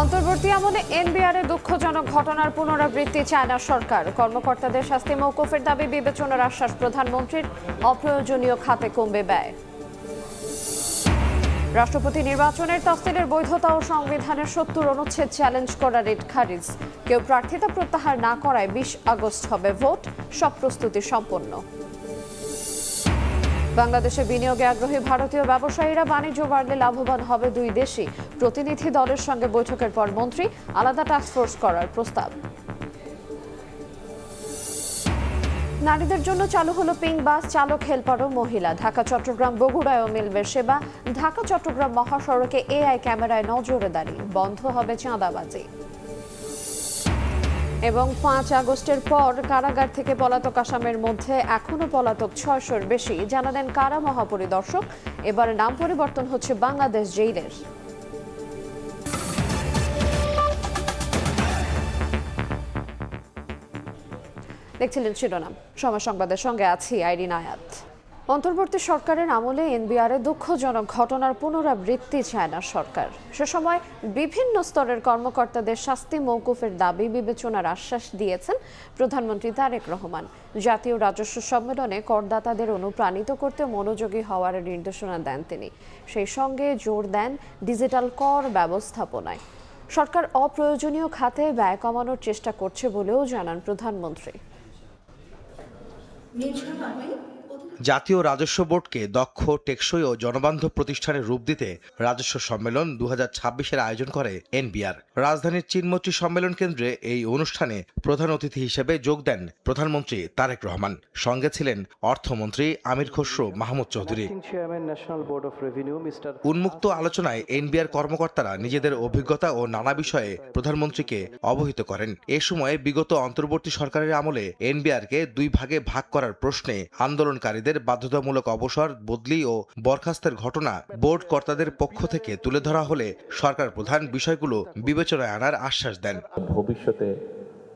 অন্তর্বর্তী আমলে এনবিআর এর দুঃখজনক ঘটনার পুনরাবৃত্তি চায় না সরকার। কর্মকর্তাদের শাস্তি মওকুফের দাবি বিবেচনার আশ্বাস প্রধানমন্ত্রীর। অপ্রয়োজনীয় খাতে কমবে ব্যয়। রাষ্ট্রপতি নির্বাচনের তফসিলের বৈধতা ও সংবিধানের ৭০ অনুচ্ছেদ চ্যালেঞ্জ করা রিট খারিজ। কেউ প্রার্থিতা প্রত্যাহার না করায় ২০ আগস্ট হবে ভোট, সব প্রস্তুতি সম্পন্ন। বাংলাদেশে বিনিয়োগে আগ্রহী ভারতীয় ব্যবসায়ীরা বাণিজ্য বাড়লে লাভবান হবে দুই দেশই। প্রতিনিধি দলের সঙ্গে বৈঠকের পর মন্ত্রী আলাদা টাস্কফোর্স করার প্রস্তাব। নারীদের জন্য চালু হলো পিঙ্ক বাস, চালক হেলপারও মহিলা। ঢাকা চট্টগ্রাম বগুড়ায়ও মিলবে সেবা। ঢাকা চট্টগ্রাম মহাসড়কে এআই ক্যামেরায় নজরদারি, বন্ধ হবে চাঁদাবাজি। এবং ৫ আগস্টের পর কারাগার থেকে পলাতক আসামের মধ্যে এখনো পলাতক ৬০০-র বেশি, জানালেন কারা মহাপরিদর্শক। এবার নাম পরিবর্তন হচ্ছে বাংলাদেশ জেইলের। দেখছিলেন শিরোনাম, সময় সংবাদের সঙ্গে আছি আইরিন আয়াত। অন্তর্বর্তী সরকারের আমলে এনবিআরে দুঃখজনক ঘটনার পুনরাবৃত্তি চায় না সরকার। সে সময় বিভিন্ন স্তরের কর্মকর্তাদের শাস্তি মওকুফের দাবি বিবেচনার আশ্বাস দিয়েছেন প্রধানমন্ত্রী তারেক রহমান। জাতীয় রাজস্ব সম্মেলনে করদাতাদের অনুপ্রাণিত করতে মনোযোগী হওয়ার নির্দেশনা দেন তিনি। সেই সঙ্গে জোর দেন ডিজিটাল কর ব্যবস্থাপনায়। সরকার অপ্রয়োজনীয় খাতে ব্যয় কমানোর চেষ্টা করছে বলেও জানান প্রধানমন্ত্রী। জাতীয় রাজস্ব বোর্ডকে দক্ষ, টেকসই ও জনবান্ধব প্রতিষ্ঠানের রূপ দিতে রাজস্ব সম্মেলন ২০২৬-এর আয়োজন করে এনবিআর। রাজধানীর চিনমোচি সম্মেলন কেন্দ্রে এই অনুষ্ঠানে প্রধান অতিথি হিসেবে যোগ দেন প্রধানমন্ত্রী তারেক রহমান। সঙ্গে ছিলেন অর্থমন্ত্রী আমির খসরু মাহমুদ চৌধুরী। উন্মুক্ত আলোচনায় এনবিআর কর্মকর্তারা নিজেদের অভিজ্ঞতা ও নানা বিষয়ে প্রধানমন্ত্রীকে অবহিত করেন। এ সময় বিগত অন্তর্বর্তী সরকারের আমলে এনবিআরকে দুই ভাগে ভাগ করার প্রশ্নে আন্দোলনকারীদের বাধ্যতামূলক অবসর, বদলি ও বরখাস্তের ঘটনা বোর্ড কর্তাদের পক্ষ থেকে তুলে ধরা হলে সরকার প্রধান বিষয়গুলো বিবেচনায় আনার আশ্বাস দেন। ভবিষ্যতে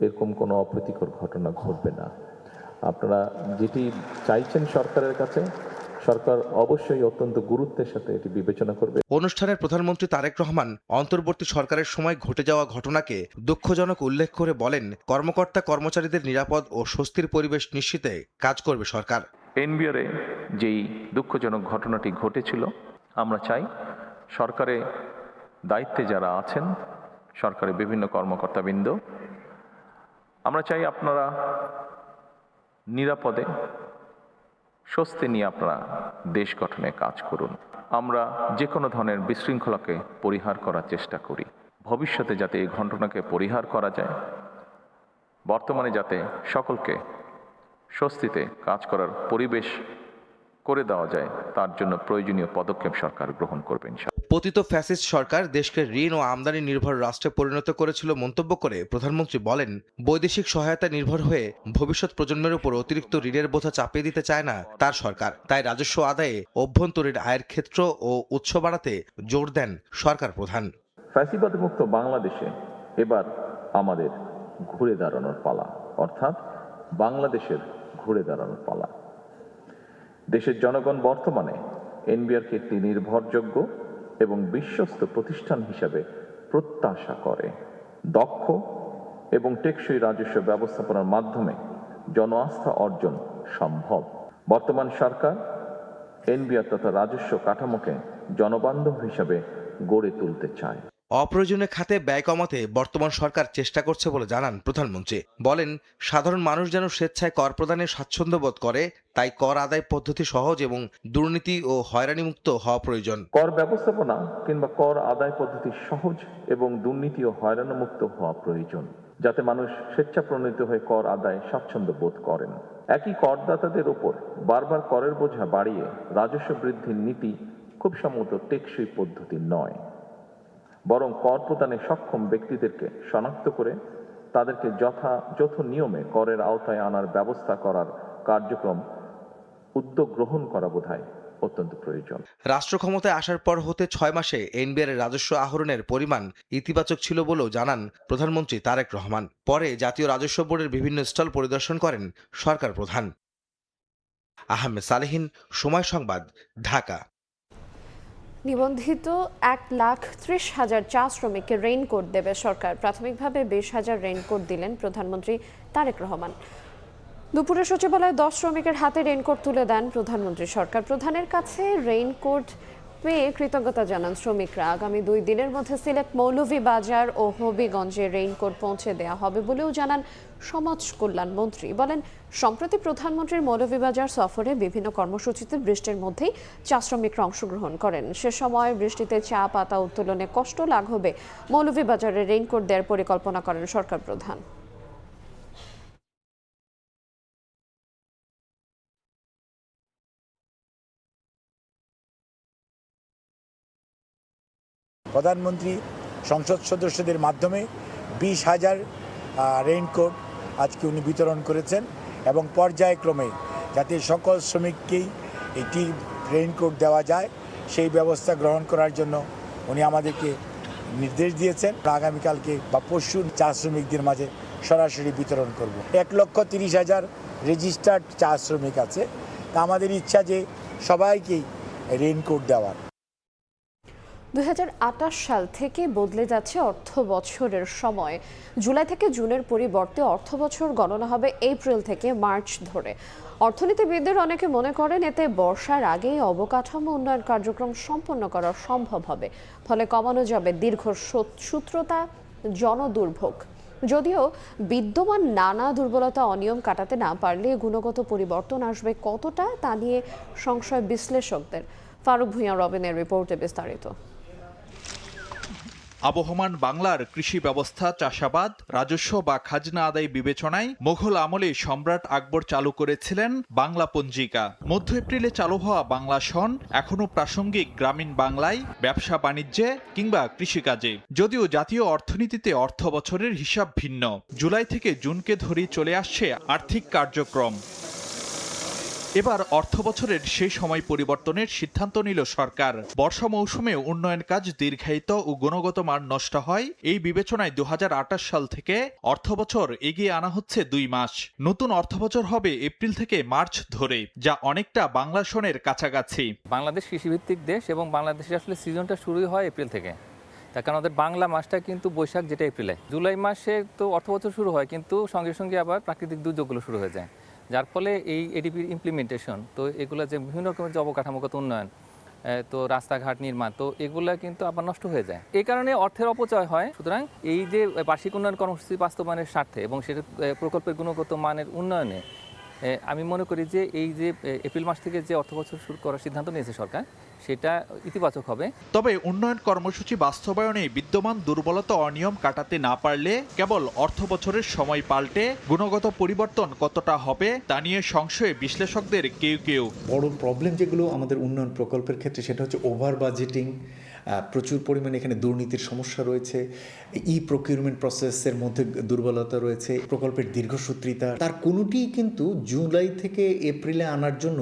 এরকম কোনো অপ্রীতিকর ঘটনা ঘটবে না। আপনারা যেটি চাইছেন সরকারের কাছে, সরকার অবশ্যই অত্যন্ত গুরুত্বের সাথে এটি বিবেচনা করবে। অনুষ্ঠানে প্রধানমন্ত্রী তারেক রহমান অন্তর্বর্তী সরকারের সময় ঘটে যাওয়া ঘটনাকে দুঃখজনক উল্লেখ করে বলেন, কর্মকর্তা কর্মচারীদের নিরাপদ ও স্বস্তির পরিবেশ নিশ্চিতে কাজ করবে সরকার। এনবিআরে যেই দুঃখজনক ঘটনাটি ঘটেছিল, আমরা চাই সরকারে দায়িত্বে যারা আছেন, সরকারের বিভিন্ন কর্মকর্তাবৃন্দ, আমরা চাই আপনারা নিরাপদে স্বস্তি নিয়ে আপনারা দেশ গঠনে কাজ করুন। আমরা যে কোনো ধরনের বিশৃঙ্খলাকে পরিহার করার চেষ্টা করি। ভবিষ্যতে যাতে এই ঘটনাকে পরিহার করা যায়, বর্তমানে যাতে সকলকে স্বস্তিতে কাজ করার পরিবেশ করে দেওয়া যায়, তার জন্য প্রয়োজনীয় পদক্ষেপ সরকার গ্রহণ করবেন। পতিত ফ্যাসিস্ট সরকার দেশকে ঋণ ও আমদানি নির্ভর রাষ্ট্রে পরিণত করেছিল মন্তব্য করে প্রধানমন্ত্রী বলেন, বৈদেশিক সহায়তা নির্ভর হয়ে ভবিষ্যৎ প্রজন্মের উপর অতিরিক্ত ঋণের বোঝা চাপিয়ে দিতে চায় না তার সরকার। তাই রাজস্ব আদায়ে অভ্যন্তরীণ আয়ের ক্ষেত্র ও উৎস বাড়াতে জোর দেন সরকার প্রধান। ফ্যাসিবাদ মুক্ত বাংলাদেশে এবার আমাদের ঘুরে দাঁড়ানোর পালা, অর্থাৎ বাংলাদেশের ঘুরে দাঁড়ানোর পালা। দেশের জনগণ বর্তমানে এনবিআরকে একটি নির্ভরযোগ্য এবং বিশ্বস্ত প্রতিষ্ঠান হিসাবে প্রত্যাশা করে। দক্ষ এবং টেকসই রাজস্ব ব্যবস্থাপনার মাধ্যমে জন আস্থা অর্জন সম্ভব। বর্তমান সরকার এনবিআর তথা রাজস্ব কাঠামোকে জনবান্ধব হিসাবে গড়ে তুলতে চায়। অপ্রয়োজনীয় খাতে ব্যয় কমাতে বর্তমান সরকার চেষ্টা করছে বলে জানান প্রধানমন্ত্রী। বলেন, সাধারণ মানুষ যেন স্বেচ্ছায় কর প্রদানে স্বাচ্ছন্দ্য বোধ করে, তাই কর আদায় পদ্ধতি সহজ এবং দুর্নীতি ও হয়রানিমুক্ত হওয়া প্রয়োজন। কর ব্যবস্থাপনা কিংবা কর আদায় পদ্ধতি সহজ এবং দুর্নীতি ও হয়রানিমুক্ত হওয়া প্রয়োজন, যাতে মানুষ স্বেচ্ছাপ্রণীত হয়ে কর আদায় স্বাচ্ছন্দ্য বোধ করেন। একই করদাতাদের ওপর বারবার করের বোঝা বাড়িয়ে রাজস্ব বৃদ্ধির নীতি খুব সম্ভবত টেকসই পদ্ধতি নয়, বরং কর প্রদানে সক্ষম ব্যক্তিদেরকে শনাক্ত করে তাদেরকে যথাযথ নিয়মে করের আওতায় আনার ব্যবস্থা করার কার্যক্রম উদ্যোগ গ্রহণ করা বোধহয় অত্যন্ত প্রয়োজন। রাষ্ট্র ক্ষমতায় আসার পর হতে ৬ মাসে এনবিআর এর রাজস্ব আহরণের পরিমাণ ইতিবাচক ছিল বলেও জানান প্রধানমন্ত্রী তারেক রহমান। পরে জাতীয় রাজস্ব বোর্ডের বিভিন্ন স্টল পরিদর্শন করেন সরকার প্রধান। আহমেদ সালেহীন, সময় সংবাদ, ঢাকা। নিবন্ধিত 1,30,000 চা শ্রমিককে রেইনকোট দেবে সরকার। প্রাথমিকভাবে 20,000 রেইনকোট দিলেন প্রধানমন্ত্রী তারেক রহমান। দুপুরে সচিবালয়ে 10 শ্রমিকের হাতে রেইনকোট তুলে দেন প্রধানমন্ত্রী। সরকার প্রধানের কাছে রেইনকোট পেয়ে কৃতজ্ঞতা জানান শ্রমিকরা। আগামী 2 দিনের মধ্যে সিলেট, মৌলভীবাজার ও হবিগঞ্জে রেইনকোট পৌঁছে দেওয়া হবে বলেও জানান সমাজ কল্যাণ মন্ত্রী। বলেন, সম্প্রতি প্রধানমন্ত্রীর মৌলভীবাজার সফরে বিভিন্ন কর্মসূচিতে বৃষ্টির মধ্যেই চা শ্রমিকরা অংশগ্রহণ করেন। সে সময় বৃষ্টিতে চা পাতা উত্তোলনে কষ্ট লাঘবে মৌলভীবাজারে রেইনকোট দেওয়ার পরিকল্পনা করেন সরকার প্রধান। প্রধানমন্ত্রী সংসদ সদস্যদের মাধ্যমে 20,000 রেইনকোট আজকে উনি বিতরণ করেছেন এবং পর্যায়ক্রমে যাতে সকল শ্রমিককেই একটি রেইনকোট দেওয়া যায় সেই ব্যবস্থা গ্রহণ করার জন্য উনি আমাদেরকে নির্দেশ দিয়েছেন। আগামীকালকে বা পরশু চা শ্রমিকদের মাঝে সরাসরি বিতরণ করব। 1,30,000 রেজিস্টার্ড চা শ্রমিক আছে, তা আমাদের ইচ্ছা যে সবাইকেই রেইনকোট দেওয়ার। 2028 সাল থেকে বদলে যাচ্ছে অর্থ বছরের সময়। জুলাই থেকে জুনের পরিবর্তে অর্থ বছর গণনা হবে এপ্রিল থেকে মার্চ ধরে। অর্থনীতিবিদদের অনেকে মনে করেন এতে বর্ষার আগেই অবকাঠামো উন্নয়ন কার্যক্রম সম্পন্ন করা সম্ভব হবে, ফলে কমানো যাবে দীর্ঘসূত্রতা, জনদুর্ভোগ। যদিও বিদ্যমান নানা দুর্বলতা, অনিয়ম কাটাতে না পারলে গুণগত পরিবর্তন আসবে কতটা তা নিয়ে সংশয় বিশ্লেষকদের। ফারুক ভূঁইয়া রবিনের রিপোর্টে বিস্তারিত। আবহমান বাংলার কৃষি ব্যবস্থা, চাষাবাদ, রাজস্ব বা খাজনা আদায় বিবেচনায় মোঘল আমলে সম্রাট আকবর চালু করেছিলেন বাংলা পঞ্জিকা। মধ্য এপ্রিলে চালু হওয়া বাংলা সন এখনো প্রাসঙ্গিক গ্রামীণ বাংলায়, ব্যবসা বাণিজ্যে কিংবা কৃষিকাজে। যদিও জাতীয় অর্থনীতিতে অর্থ বছরের হিসাব ভিন্ন। জুলাই থেকে জুনকে ধরেই চলে আসছে আর্থিক কার্যক্রম। এবার অর্থ বছরের সেই সময় পরিবর্তনের সিদ্ধান্ত নিল সরকার। বর্ষা মৌসুমে উন্নয়ন কাজ দীর্ঘায়িত ও গুণগত মান নষ্ট হয়, এই বিবেচনায় 2028 সাল থেকে অর্থ বছর এগিয়ে আনা হচ্ছে 2 মাস। নতুন অর্থ বছর হবে এপ্রিল থেকে মার্চ ধরে, যা অনেকটা বাংলা সনের কাছাকাছি। বাংলাদেশ কৃষিভিত্তিক দেশ এবং বাংলাদেশে আসলে সিজনটা শুরুই হয় এপ্রিল থেকে। তার কারণ আমাদের বাংলা মাসটা কিন্তু বৈশাখ, যেটা এপ্রিলে। জুলাই মাসে তো অর্থ বছর শুরু হয়, কিন্তু সঙ্গে সঙ্গে আবার প্রাকৃতিক দুর্যোগগুলো শুরু হয়ে যায়, যার ফলে এই এডিপির ইমপ্লিমেন্টেশন, তো এগুলো যে বিভিন্ন রকমের যে অবকাঠামোগত উন্নয়ন, তো রাস্তাঘাট নির্মাণ, তো এগুলো কিন্তু আবার নষ্ট হয়ে যায়। এই কারণে অর্থের অপচয় হয়। সুতরাং এই যে বার্ষিক উন্নয়ন কর্মসূচি বাস্তবায়নের স্বার্থে এবং সেটা প্রকল্পের গুণগত মানের উন্নয়নে আমি মনে করি যে এই যে এপ্রিল মাস থেকে যে অর্থ বছর শুরু করার সিদ্ধান্ত নিয়েছে সরকার, সেটা ইতিবাচক হবে। তবে উন্নয়ন কর্মসূচি বাস্তবায়নে বিদ্যমান দুর্বলতা, অনিয়ম কাটাতে না পারলে কেবল অর্থ বছরের সময় পাল্টে গুণগত পরিবর্তন কতটা হবে তা নিয়ে সংশয়ে বিশ্লেষকদের কেউ। বড় প্রবলেম যেগুলো আমাদের উন্নয়ন প্রকল্পের ক্ষেত্রে, সেটা হচ্ছে ওভার বাজেটিং। প্রচুর পরিমাণে এখানে দুর্নীতির সমস্যা রয়েছে, প্রকিউরমেন্ট প্রসেসের মধ্যে দুর্বলতা রয়েছে, প্রকল্পের দীর্ঘসূত্রিতা। তার কোনোটিই কিন্তু জুলাই থেকে এপ্রিলে আনার জন্য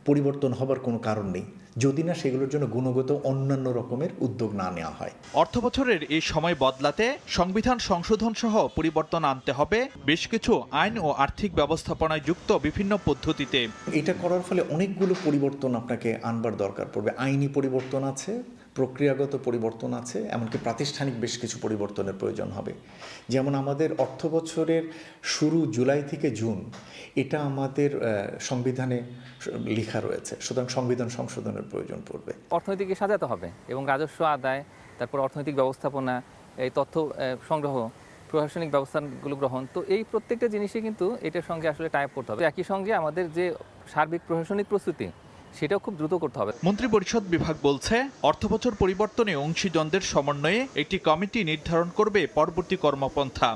পরিবর্তন হবার কোনো কারণ নেই, যদি না সেগুলোর জন্য গুণগত অন্যান্য রকমের উদ্যোগ না নেওয়া হয়। অর্থ বছরের এই সময় বদলাতে সংবিধান সংশোধন সহ পরিবর্তন আনতে হবে বেশ কিছু আইন ও আর্থিক ব্যবস্থাপনায় যুক্ত বিভিন্ন পদ্ধতিতে। এটা করার ফলে অনেকগুলো পরিবর্তন আপনাকে আনবার দরকার পড়বে। আইনি পরিবর্তন আছে, প্রক্রিয়াগত পরিবর্তন আছে, এমনকি প্রাতিষ্ঠানিক বেশ কিছু পরিবর্তনের প্রয়োজন হবে। যেমন আমাদের অর্থ বছরের শুরু জুলাই থেকে জুন, এটা আমাদের সংবিধানে লেখা রয়েছে, সুতরাং সংবিধান সংশোধনের প্রয়োজন পড়বে। অর্থনীতিকে সাজাতে হবে এবং রাজস্ব আদায়, তারপর অর্থনৈতিক ব্যবস্থাপনা, এই তথ্য সংগ্রহ, প্রশাসনিক ব্যবস্থাগুলো গ্রহণ, তো এই প্রত্যেকটা জিনিসই কিন্তু এটার সঙ্গে আসলে টাই আপ করতে হবে। একই সঙ্গে আমাদের যে সার্বিক প্রশাসনিক প্রস্তুতি, সেটাও খুব দ্রুত করতে হবে। মন্ত্রিপরিষদ বিভাগ বলছে, অর্থবছর পরিবর্তনে অংশীজনদের সমন্বয়ে একটি কমিটি নির্ধারণ করবে পরবর্তী কর্মপন্থা।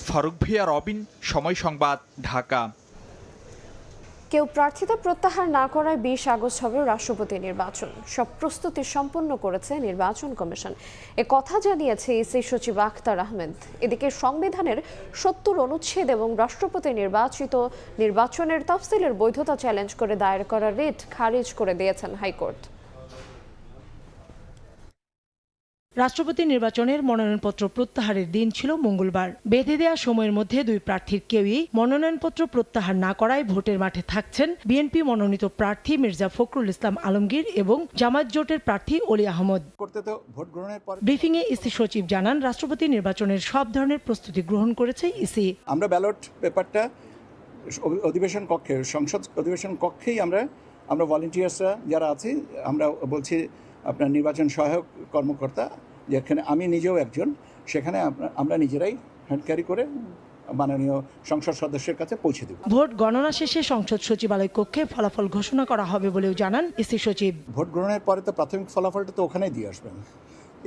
ফারুক ভূঁইয়া, রবিন, সময় সংবাদ, ঢাকা। কেউ প্রার্থিতা প্রত্যাহার না করায় 20 আগস্ট হবে রাষ্ট্রপতি নির্বাচন। সব প্রস্তুতি সম্পন্ন করেছে নির্বাচন কমিশন, এ কথা জানিয়েছে ইসি সচিব আখতার আহমেদ। এদিকে সংবিধানের 70 অনুচ্ছেদ এবং রাষ্ট্রপতি নির্বাচনের তফসিলের বৈধতা চ্যালেঞ্জ করে দায়ের করা রিট খারিজ করে দিয়েছেন হাইকোর্ট। রাষ্ট্রপতি নির্বাচনের মনোনয়নপত্র প্রত্যাহারের দিন ছিল মঙ্গলবার। বেঁধে দেওয়া সময়ের মধ্যে দুই প্রার্থীর কেউই মনোনয়নপত্র প্রত্যাহার না করায় ভোটের মাঠে থাকছেন বিএনপি মনোনীত প্রার্থী মির্জা ফখরুল ইসলাম আলমগীর এবং জামায়াত জোটের প্রার্থী অলি আহমদ। ব্রিফিংয়ে ইসি সচিব জানান, রাষ্ট্রপতি নির্বাচনের সব ধরনের প্রস্তুতি গ্রহণ করেছে ইসি। আমরা ব্যালট পেপারটা অধিবেশন কক্ষে, সংসদ অধিবেশন কক্ষেই আমরা ভলান্টিয়ার্সরা যারা আছি, আমরা বলছি আপনার নির্বাচন সহায়ক কর্মকর্তা, যেখানে আমি নিজেও একজন, সেখানে আমরা নিজেরাই হ্যান্ড ক্যারি করে মাননীয় সংসদ সদস্যের কাছে পৌঁছে দেব। ভোট গণনা শেষে সংসদ সচিবালয় কক্ষে ফলাফল ঘোষণা করা হবে বলেও জানান ইসি সচিব। ভোট গ্রহণের পরে তো প্রাথমিক ফলাফলটা তো ওখানেই দিয়ে আসবেন।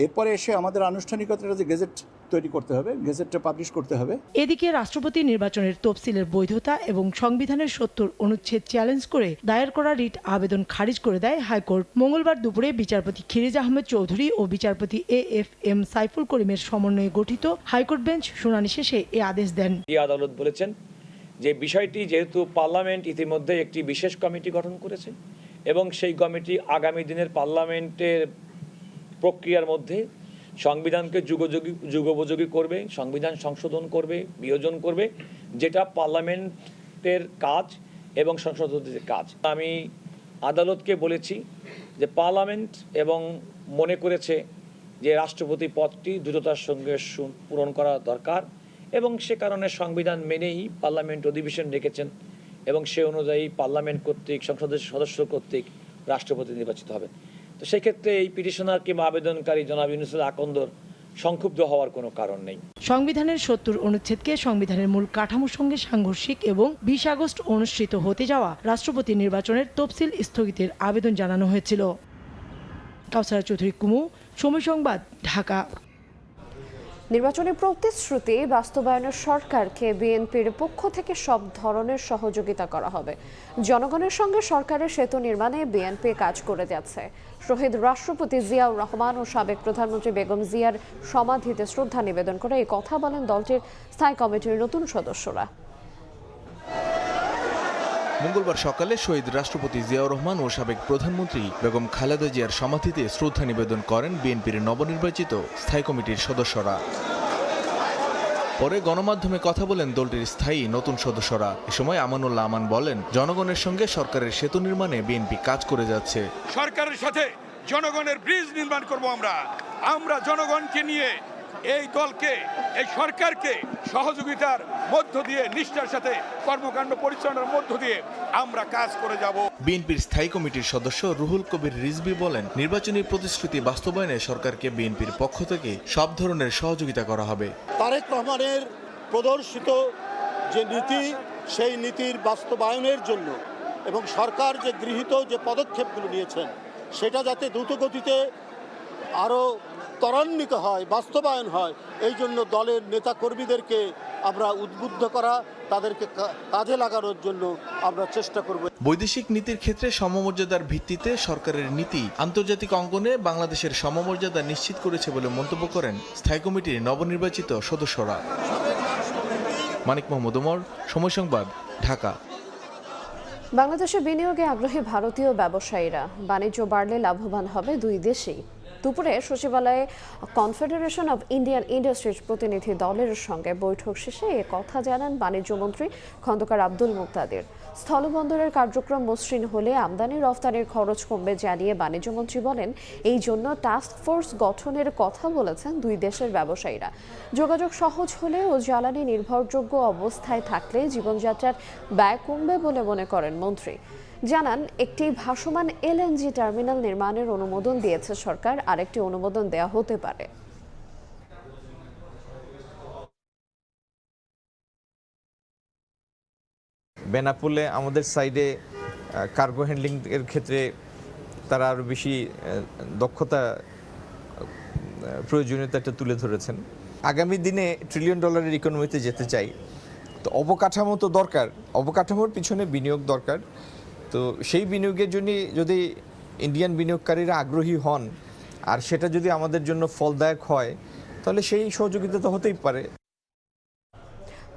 এরপরে এসে আমাদের আনুষ্ঠানিকতাটা যে গেজেট তৈরি করতে হবে, গেজেটটা পাবলিশ করতে হবে। এদিকে রাষ্ট্রপতি নির্বাচনের তফসিলের বৈধতা এবং সংবিধানের ৭০ অনুচ্ছেদ চ্যালেঞ্জ করে দায়ের করা রিট আবেদন খারিজ করে দেয় হাইকোর্ট। মঙ্গলবার দুপুরে বিচারপতি খিরিজ আহমেদ চৌধুরী ও বিচারপতি AFM সাইফুল করিমের সমন্বয়ে গঠিত হাইকোর্ট বেঞ্চ শুনানি শেষে এ আদেশ দেন। আদালত বলেছেন যে বিষয়টি যেহেতু পার্লামেন্ট ইতিমধ্যে একটি বিশেষ কমিটি গঠন করেছে এবং সেই কমিটি আগামী দিনের পার্লামেন্টের প্রক্রিয়ার মধ্যে সংবিধানকে যুগোপযোগী করবে, সংবিধান সংশোধন করবে, বিয়োজন করবে, যেটা পার্লামেন্টের কাজ এবং সংসদের কাজ। আমি আদালতকে বলেছি যে পার্লামেন্ট এবং মনে করেছে যে রাষ্ট্রপতি পদটি দ্রুততার সঙ্গে পূরণ করা দরকার এবং সে কারণে সংবিধান মেনেই পার্লামেন্ট অধিবেশন রেখেছেন এবং সে অনুযায়ী পার্লামেন্ট কর্তৃক সংসদের সদস্য কর্তৃক রাষ্ট্রপতি নির্বাচিত হবেন। তো সেক্ষেত্রে এই পিটিশনার কিংবা আবেদনকারী জনাব ইউনূসুল আকন্দর সংক্ষুব্ধ হওয়ার কোনো কারণ নেই। সংবিধানের ৭০ অনুচ্ছেদকে সংবিধানের মূল কাঠামোর সঙ্গে সাংঘর্ষিক এবং ২০ আগস্ট অনুষ্ঠিত হতে যাওয়া রাষ্ট্রপতি নির্বাচনের তফসিল স্থগিতের আবেদন জানানো হয়েছিল। কাউসারা চৌধুরী কুমু, সময় সংবাদ, ঢাকা। নির্বাচনী প্রতিশ্রুতি বাস্তবায়নের সরকারকে বিএনপির পক্ষ থেকে সব ধরনের সহযোগিতা করা হবে। জনগণের সঙ্গে সরকারের সেতু নির্মাণে বিএনপি কাজ করে যাচ্ছে। শহীদ রাষ্ট্রপতি জিয়াউর রহমান ও সাবেক প্রধানমন্ত্রী বেগম জিয়ার সমাধিতে শ্রদ্ধা নিবেদন করে এই কথা বলেন দলটির স্থায়ী কমিটির নতুন সদস্যরা। মঙ্গলবার সকালে শহীদ রাষ্ট্রপতি জিয়াউর রহমান ও সাবেক প্রধানমন্ত্রী বেগম খালেদা জিয়ার সমাধিতে শ্রদ্ধা নিবেদন করেন বিএনপির নবনির্বাচিত স্থায়ী কমিটির সদস্যরা। পরে গণমাধ্যমে কথা বলেন দলটির স্থায়ী নতুন সদস্যরা। এ সময় আমানুল্লাহ আমান বলেন, জনগণের সঙ্গে সরকারের সেতু নির্মাণে বিএনপি কাজ করে যাচ্ছে। সরকারের সাথে জনগণের ব্রিজ নির্মাণ করব। আমরা জনগণকে নিয়ে এই দলকে, এই সরকারকে সহযোগিতার মধ্য দিয়ে, নিষ্ঠার সাথে কর্মকাণ্ড পরিচালনার মধ্য দিয়ে আমরা কাজ করে যাব। বিএনপির স্থায়ী কমিটির সদস্য রুহুল কবির রিজভী বলেন, নির্বাচনী প্রতিশ্রুতি বাস্তবায়নে সরকারকে বিএনপির পক্ষ থেকে সব ধরনের সহযোগিতা করা হবে। তারেক রহমানের প্রদর্শিত যে নীতি, সেই নীতির বাস্তবায়নের জন্য এবং সরকার যে গৃহীত যে পদক্ষেপগুলো নিয়েছেন, সেটা যাতে দ্রুতগতিতে আরও ত্বরান্বিত হয়, বাস্তবায়ন হয়, এই জন্য দলের নেতাকর্মীদেরকে আমরা উদ্বুদ্ধ করা, তাদেরকে কাজে লাগানোর জন্য আমরা চেষ্টা করব। বৈদেশিক নীতির ক্ষেত্রে সমমর্যাদার ভিত্তিতে সরকারের নীতি আন্তর্জাতিক অঙ্গনে বাংলাদেশের সমমর্যাদা নিশ্চিত করেছে বলে মন্তব্য করেন স্থায়ী কমিটির নবনির্বাচিত সদস্যরা। মানিক মোহাম্মদ ওমর, সময় সংবাদ, ঢাকা। বাংলাদেশে বিনিয়োগে আগ্রহী ভারতীয় ব্যবসায়ীরা। বাণিজ্য বাড়লে লাভবান হবে দুই দেশেই। দুপুরে সচিবালয়ে কনফেডারেশন অব ইন্ডিয়ান ইন্ডাস্ট্রিজ প্রতিনিধি দলের সঙ্গে বৈঠক শেষে এ কথা জানান বাণিজ্যমন্ত্রী খন্দকার আব্দুল মুক্তাদির। স্থলবন্দরের কার্যক্রম মসৃণ হলে আমদানি রফতানির খরচ কমবে জানিয়ে বাণিজ্যমন্ত্রী বলেন, এই জন্য টাস্ক ফোর্স গঠনের কথা বলেছেন দুই দেশের ব্যবসায়ীরা। যোগাযোগ সহজ হলে ও জ্বালানি নির্ভরযোগ্য অবস্থায় থাকলে জীবনযাত্রার ব্যয় কমবে বলে মনে করেন মন্ত্রী। জানান, একটি ভাসমান এলএনজি টার্মিনাল নির্মাণের অনুমোদন দিয়েছে সরকার, আরেকটি অনুমোদন দেওয়া হতে পারে। বেনাপোলে আমাদের সাইডে কার্গো হ্যান্ডলিং এর ক্ষেত্রে তারা আরও বেশি দক্ষতা প্রয়োজনীয়তাটা তুলে ধরেছেন। আগামী দিনে $1 ট্রিলিয়ন ইকোনমিতে যেতে চাই, তো অবকাঠামো তো দরকার, অবকাঠামোর পিছনে বিনিয়োগ দরকার। তো সেই বিনিয়োগের জন্য যদি ইন্ডিয়ান বিনিয়োগকারীরা আগ্রহী হন আর সেটা যদি আমাদের জন্য ফলদায়ক হয়, তাহলে সেই সহযোগিতা তো হতেই পারে।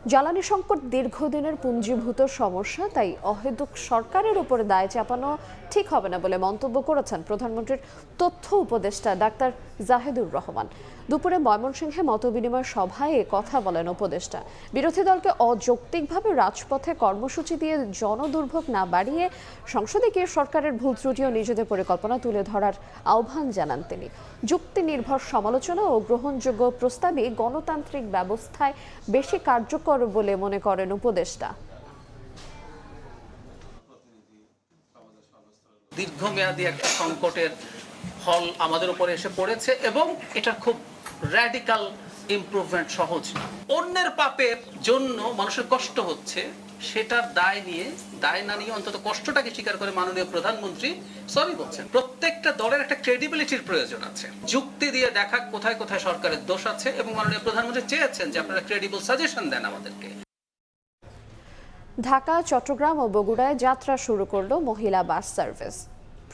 জ্বালানি সংকট দীর্ঘদিনের পুঞ্জীভূত সমস্যা, তাই অহেতুক সরকারের উপর দায় চাপানো ঠিক হবে না বলে মন্তব্য করেছেন প্রধানমন্ত্রীর তথ্য উপদেষ্টা ডাক্তার জাহিদুর রহমান। দুপুরে ময়মনসিংহে মতবিনিময় সভায় এ কথা বলেন উপদেষ্টা। বিরোধী দলকে অযৌক্তিকভাবে রাজপথে কর্মসূচি দিয়ে জনদুর্ভোগ না বাড়িয়ে সংসদে গিয়ে সরকারের ভুল ত্রুটি ও নিজেদের পরিকল্পনা তুলে ধরার আহ্বান জানান তিনি। যুক্তি নির্ভর সমালোচনা ও গ্রহণযোগ্য প্রস্তাবই গণতান্ত্রিক ব্যবস্থায় বেশি কার্যকর বলে মনে করেন উপদেষ্টা। দীর্ঘমেয়াদী একটা সংকটের ফল আমাদের উপরে এসে পড়েছে এবং এটা খুব র্যাডিক্যাল ইমপ্রুভমেন্ট সহজ না। অন্যের পাপের জন্য মানুষের কষ্ট হচ্ছে, সেটার দায় না নিয়ে অন্তত কষ্টটাকে স্বীকার করে মাননীয় প্রধানমন্ত্রী সরি বলছেন। প্রত্যেকটা দলের একটা ক্রেডিবিলিটির প্রয়োজন আছে, যুক্তি দিয়ে দেখা কোথায় কোথায় সরকারের দোষ আছে, এবং মাননীয় প্রধানমন্ত্রী চেয়েছেন যে আপনারা ক্রেডিবল সাজেশন দেন আমাদেরকে। ঢাকা, চট্টগ্রাম ও বগুড়ায় যাত্রা শুরু করলো মহিলা বাস সার্ভিস।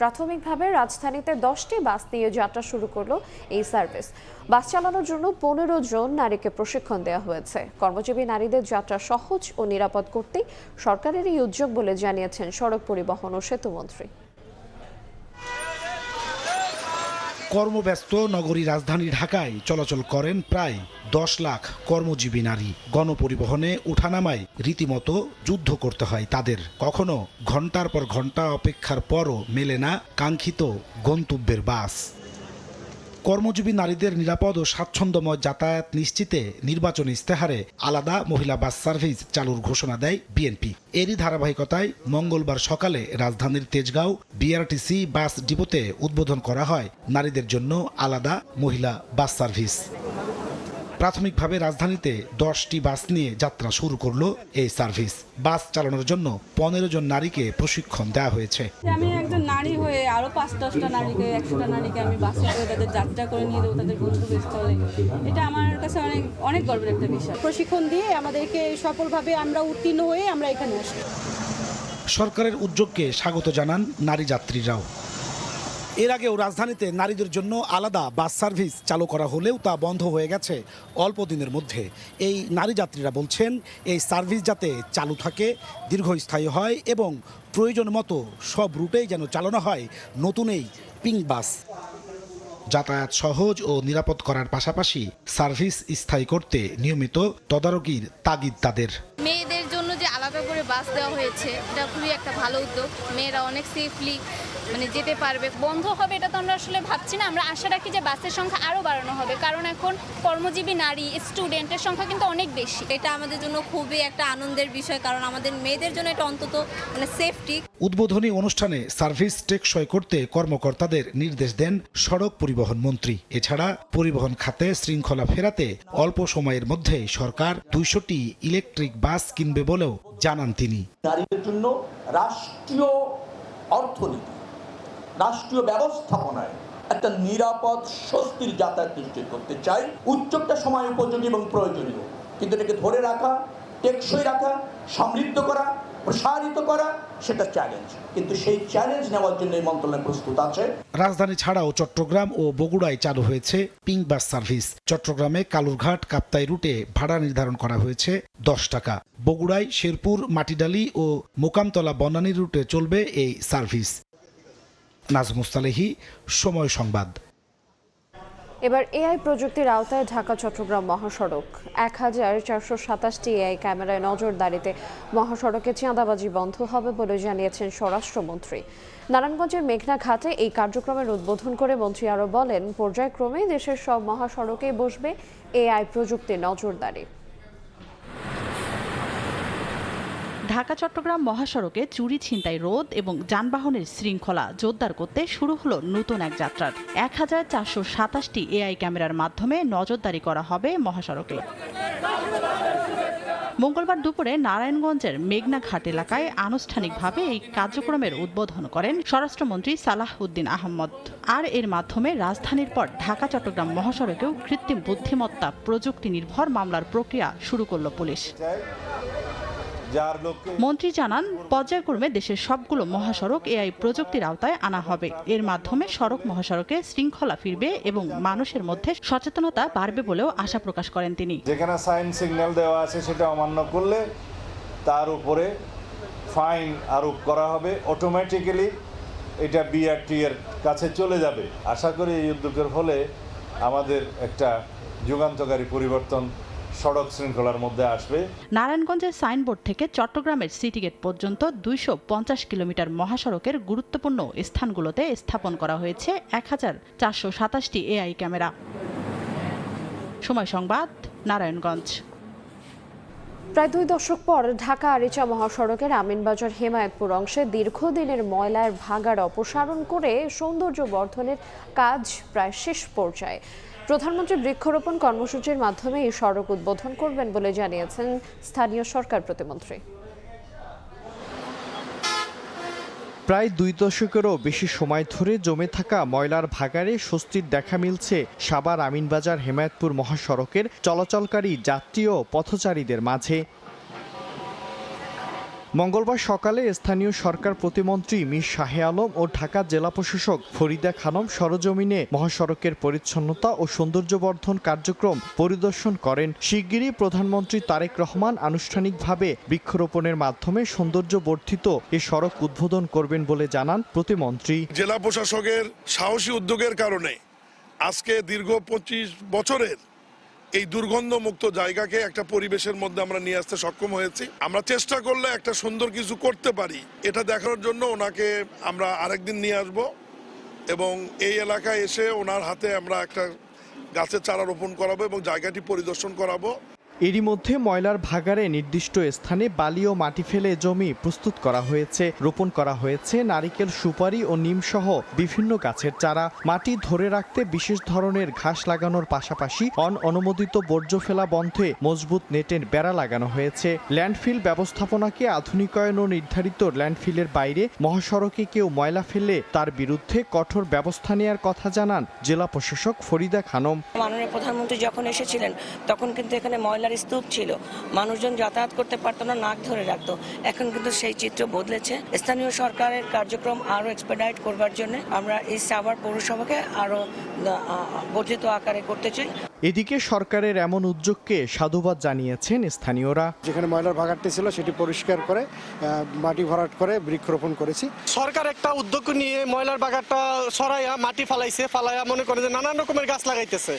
প্রাথমিকভাবে রাজধানীতে 10টি বাস নিয়ে যাত্রা শুরু করলো এই সার্ভিস। বাস চালানোর জন্য 15 জন নারীকে প্রশিক্ষণ দেওয়া হয়েছে। কর্মজীবী নারীদের যাত্রা সহজ ও নিরাপদ করতেই সরকারের এই উদ্যোগ বলে জানিয়েছেন সড়ক পরিবহন ও সেতুমন্ত্রী। কর্মব্যস্ত নগরী রাজধানী ঢাকায় চলাচল করেন প্রায় 10 লাখ কর্মজীবী নারী। গণপরিবহনে ওঠানামায় রীতিমতো যুদ্ধ করতে হয় তাদের। কখনো ঘন্টার পর ঘন্টা অপেক্ষার পরও মেলে না কাঙ্ক্ষিত গন্তব্যের বাস। কর্মজীবী নারীদের নিরাপদ ও স্বাচ্ছন্দ্যময় যাতায়াত নিশ্চিতে নির্বাচনী ইস্তেহারে আলাদা মহিলা বাস সার্ভিস চালুর ঘোষণা দেয় বিএনপি। এরই ধারাবাহিকতায় মঙ্গলবার সকালে রাজধানীর তেজগাঁও বিআরটিসি বাস ডিপোতে উদ্বোধন করা হয় নারীদের জন্য আলাদা মহিলা বাস সার্ভিস। প্রাথমিকভাবে রাজধানীতে 10টি বাস নিয়ে যাত্রা শুরু করলো এই সার্ভিস। বাস চালানোর জন্য 15 জন নারীকে প্রশিক্ষণ দেওয়া হয়েছে। আমি একজন নারী হয়ে আরো 5-10টা নারীকে 100টা নারীকে আমি বাসে করে তাদের যাত্রা করে নিয়ে দেবো তাদের গন্তব্যস্থলে। এটা আমার কাছে অনেক গর্বের একটা বিষয়। প্রশিক্ষণ দিয়ে আমাদেরকে সফলভাবে আমরা উত্তীর্ণ হয়ে আমরা এখানে আসি। সরকারের উদ্যোগকে স্বাগত জানান নারী যাত্রীরাও। এর আগেও রাজধানীতে নারীদের জন্য আলাদা বাস সার্ভিস চালু করা হলেও তা বন্ধ হয়ে গেছে অল্প দিনের মধ্যে। এই নারী যাত্রীরা বলছেন এই সার্ভিস যাতে চালু থাকে, দীর্ঘস্থায়ী হয় এবং প্রয়োজন মতো সব রুটেই যেন চালানো হয় নতুন এই পিঙ্ক বাস। যাতায়াত সহজ ও নিরাপদ করার পাশাপাশি সার্ভিস স্থায়ী করতে নিয়মিত তদারকির তাগিদ তাদের। মেয়েদের জন্য যে আলাদা করে বাস দেওয়া হয়েছে এটা খুবই একটা ভালো উদ্যোগ। মেয়েরা অনেক সেফলি যেতে পারবে। বন্ধ হবে এটা তো আমরা আসলে ভাবছি না। আমরা আশা রাখি যে বাসের সংখ্যা আরও বাড়ানো হবে, কারণ এখন কর্মজীবী নারী স্টুডেন্টের সংখ্যা কিন্তু অনেক বেশি। এটা আমাদের জন্য খুবই একটা আনন্দের বিষয়, কারণ আমাদের মেয়েদের জন্য এটা অন্তত সেফটি। উদ্বোধনী অনুষ্ঠানে সার্ভিস টেকসই করতে কর্মকর্তাদের নির্দেশ দেন সড়ক পরিবহন মন্ত্রী। এছাড়া পরিবহন খাতে শৃঙ্খলা ফেরাতে অল্প সময়ের মধ্যে সরকার 200টি ইলেকট্রিক বাস কিনবে বলেও জানান তিনি। নারীদের জন্য রাষ্ট্রীয় অর্থনীতি, রাষ্ট্রীয় ব্যবস্থাপনায় একটা নিরাপদ স্বস্তির যাতায়াত নিশ্চিত করতে চাই। উদ্যোগটা সময় উপযোগী এবং প্রয়োজনীয়, কিন্তু এটাকে ধরে রাখা, টেকসই রাখা, সমৃদ্ধ করা, প্রসারিত করা সেটা চ্যালেঞ্জ, কিন্তু সেই চ্যালেঞ্জ নেওয়ার জন্য এই মন্ত্রণালয় প্রস্তুত আছে। রাজধানী ছাড়াও চট্টগ্রাম ও বগুড়ায় চালু হয়েছে পিঙ্ক বাস সার্ভিস। চট্টগ্রামে কালুরঘাট কাপ্তাই রুটে ভাড়া নির্ধারণ করা হয়েছে 10 টাকা। বগুড়ায় শেরপুর, মাটিডালি ও মোকামতলা বনানী রুটে চলবে এই সার্ভিস। নাজমুস মুস্তালেহি, সময় সংবাদ। এবার এআই প্রযুক্তির আওতায় ঢাকা চট্টগ্রাম মহাসড়ক 1427টি এআই ক্যামেরায় নজরদারিতে মহাসড়কে চাঁদাবাজি বন্ধ হবে বলে জানিয়েছেন স্বরাষ্ট্রমন্ত্রী। নারায়ণগঞ্জের মেঘনা ঘাটে এই কার্যক্রমের উদ্বোধন করে মন্ত্রী আরও বলেন, পর্যায়ক্রমে দেশের সব মহাসড়কেই বসবে এআই প্রযুক্তির নজরদারি। ঢাকা চট্টগ্রাম মহাসড়কে চুরি ছিনতাই রোধ এবং যানবাহনের শৃঙ্খলা জোরদার করতে শুরু হলো নতুন এক যাত্রার। 1427টি এআই ক্যামেরার মাধ্যমে নজরদারি করা হবে মহাসড়কে। মঙ্গলবার দুপুরে নারায়ণগঞ্জের মেঘনা ঘাট এলাকায় আনুষ্ঠানিকভাবে এই কার্যক্রমের উদ্বোধন করেন স্বরাষ্ট্রমন্ত্রী সালাহ উদ্দিন আহমদ। আর এর মাধ্যমে রাজধানীর পর ঢাকা চট্টগ্রাম মহাসড়কেও কৃত্রিম বুদ্ধিমত্তা প্রযুক্তি নির্ভর মামলার প্রক্রিয়া শুরু করল পুলিশ। মন্ত্রী জানান, পর্যায়ক্রমে দেশের সবগুলো মহাসড়ক এআই প্রযুক্তির আওতায় আনা হবে। এর মাধ্যমে সড়ক মহাসড়কে শৃঙ্খলা ফিরবে এবং মানুষের মধ্যে সচেতনতা বাড়বে বলেও আশা প্রকাশ করেন তিনি। যেখানে সাইন সিগন্যাল দেওয়া আছে সেটা অমান্য করলে তার উপরে ফাইন আরোপ করা হবে, অটোমেটিক্যালি এটা বিআরটি এর কাছে চলে যাবে। আশা করি এই উদ্যোগের ফলে আমাদের একটা যুগান্তকারী পরিবর্তন সড়ক শৃঙ্খলার মধ্যে আসবে। নারায়ণগঞ্জের সাইনবোর্ড থেকে চট্টগ্রামের সিটি গেট পর্যন্ত 250 কিলোমিটার মহাসড়কের গুরুত্বপূর্ণ স্থানগুলোতে স্থাপন করা হয়েছে 1427টি এআই ক্যামেরা। সময় সংবাদ, নারায়ণগঞ্জ। প্রায় 2 দশক পর ঢাকা আরিচা মহাসড়কের আমিনবাজার হেমায়েতপুর অংশে দীর্ঘদিনের ময়লার ভাগাড় অপসারণ করে সৌন্দর্য বর্ধনের কাজ প্রায় শেষ পর্যায়ে। প্রধানমন্ত্রী বৃক্ষরোপণ কর্মসূচির মাধ্যমে এই সড়ক উদ্বোধন করবেন বলে জানিয়েছেন স্থানীয় সরকার প্রতিমন্ত্রী। প্রায় 2 দশকেরও বেশি সময় ধরে জমে থাকা ময়লার ভাগাড়ে স্বস্তির দেখা মিলছে সাভার আমিনবাজার হেমায়েতপুর মহাসড়কের চলাচলকারী যাত্রী ও পথচারীদের মাঝে। মঙ্গলবার সকালে স্থানীয় সরকার প্রতিমন্ত্রী মীর শাহে আলম ও ঢাকা জেলা প্রশাসক ফরিদা খানম সরজমিনে মহাসড়কের পরিচ্ছন্নতা ও সৌন্দর্যবর্ধন কার্যক্রম পরিদর্শন করেন। শিগগিরই প্রধানমন্ত্রী তারেক রহমান আনুষ্ঠানিকভাবে বৃক্ষরোপণের মাধ্যমে সৌন্দর্যবর্ধিত এ সড়ক উদ্বোধন করবেন বলে জানান প্রতিমন্ত্রী। জেলা প্রশাসকের সাহসী উদ্যোগের কারণে আজকে দীর্ঘ 25 বছরের এই দুর্গন্ধমুক্ত জায়গাকে একটা পরিবেশের মধ্যে আমরা নিয়ে আসতে সক্ষম হয়েছি। আমরা চেষ্টা করলে একটা সুন্দর কিছু করতে পারি, এটা দেখানোর জন্য ওনাকে আমরা আরেকদিন নিয়ে আসব এবং এই এলাকায় এসে ওনার হাতে আমরা একটা গাছের চারা রোপণ করাবো এবং জায়গাটি পরিদর্শন করাবো। এরই মধ্যে ময়লার ভাগাড়ে নির্দিষ্ট স্থানে বালি ও মাটি ফেলে জমি প্রস্তুত করা হয়েছে। রোপণ করা হয়েছে নারিকেল, সুপারি ও নিম সহ বিভিন্ন গাছের চারা। মাটি ধরে রাখতে বিশেষ ধরনের ঘাস লাগানোর পাশাপাশি অনুমোদিত বর্জ্য ফেলা বন্ধে মজবুত নেটের বেড়া লাগানো হয়েছে। ল্যান্ডফিল ব্যবস্থাপনাকে আধুনিকায়ন ও নির্ধারিত ল্যান্ডফিলের বাইরে মহাসড়কে কেউ ময়লা ফেললে তার বিরুদ্ধে কঠোর ব্যবস্থা নেওয়ার কথা জানান জেলা প্রশাসক ফরিদা খানম। মাননীয় প্রধানমন্ত্রী যখন এসেছিলেন তখন কিন্তু এখানে ময়লা স্তূপ ছিল, মানুষজন যাতায়াত করতে পারতো না, নাক ধরে রাখতো। এখন কিন্তু সেই চিত্র বদলেছে। স্থানীয় সরকারের কার্যক্রম আরো এক্সপেডাইট করবার জন্য আমরা এই সাভার পৌরসভাকে আরো বর্ধিত আকারে করতে চাই। এদিকে সরকারের এমন উদ্যোগকে সাধুবাদ জানিয়েছেন স্থানীয়রা। যেখানে ময়লার ভাগাড়টি ছিল সেটি পরিষ্কার করে মাটি ভরাট করে বৃক্ষরোপণ করেছি। সরকার একটা উদ্যোগ নিয়ে ময়লার ভাগাড়টা সরাইয়া মাটি ফালাইয়া মনে করে যে নানান রকমের গাছ লাগাইতেছে।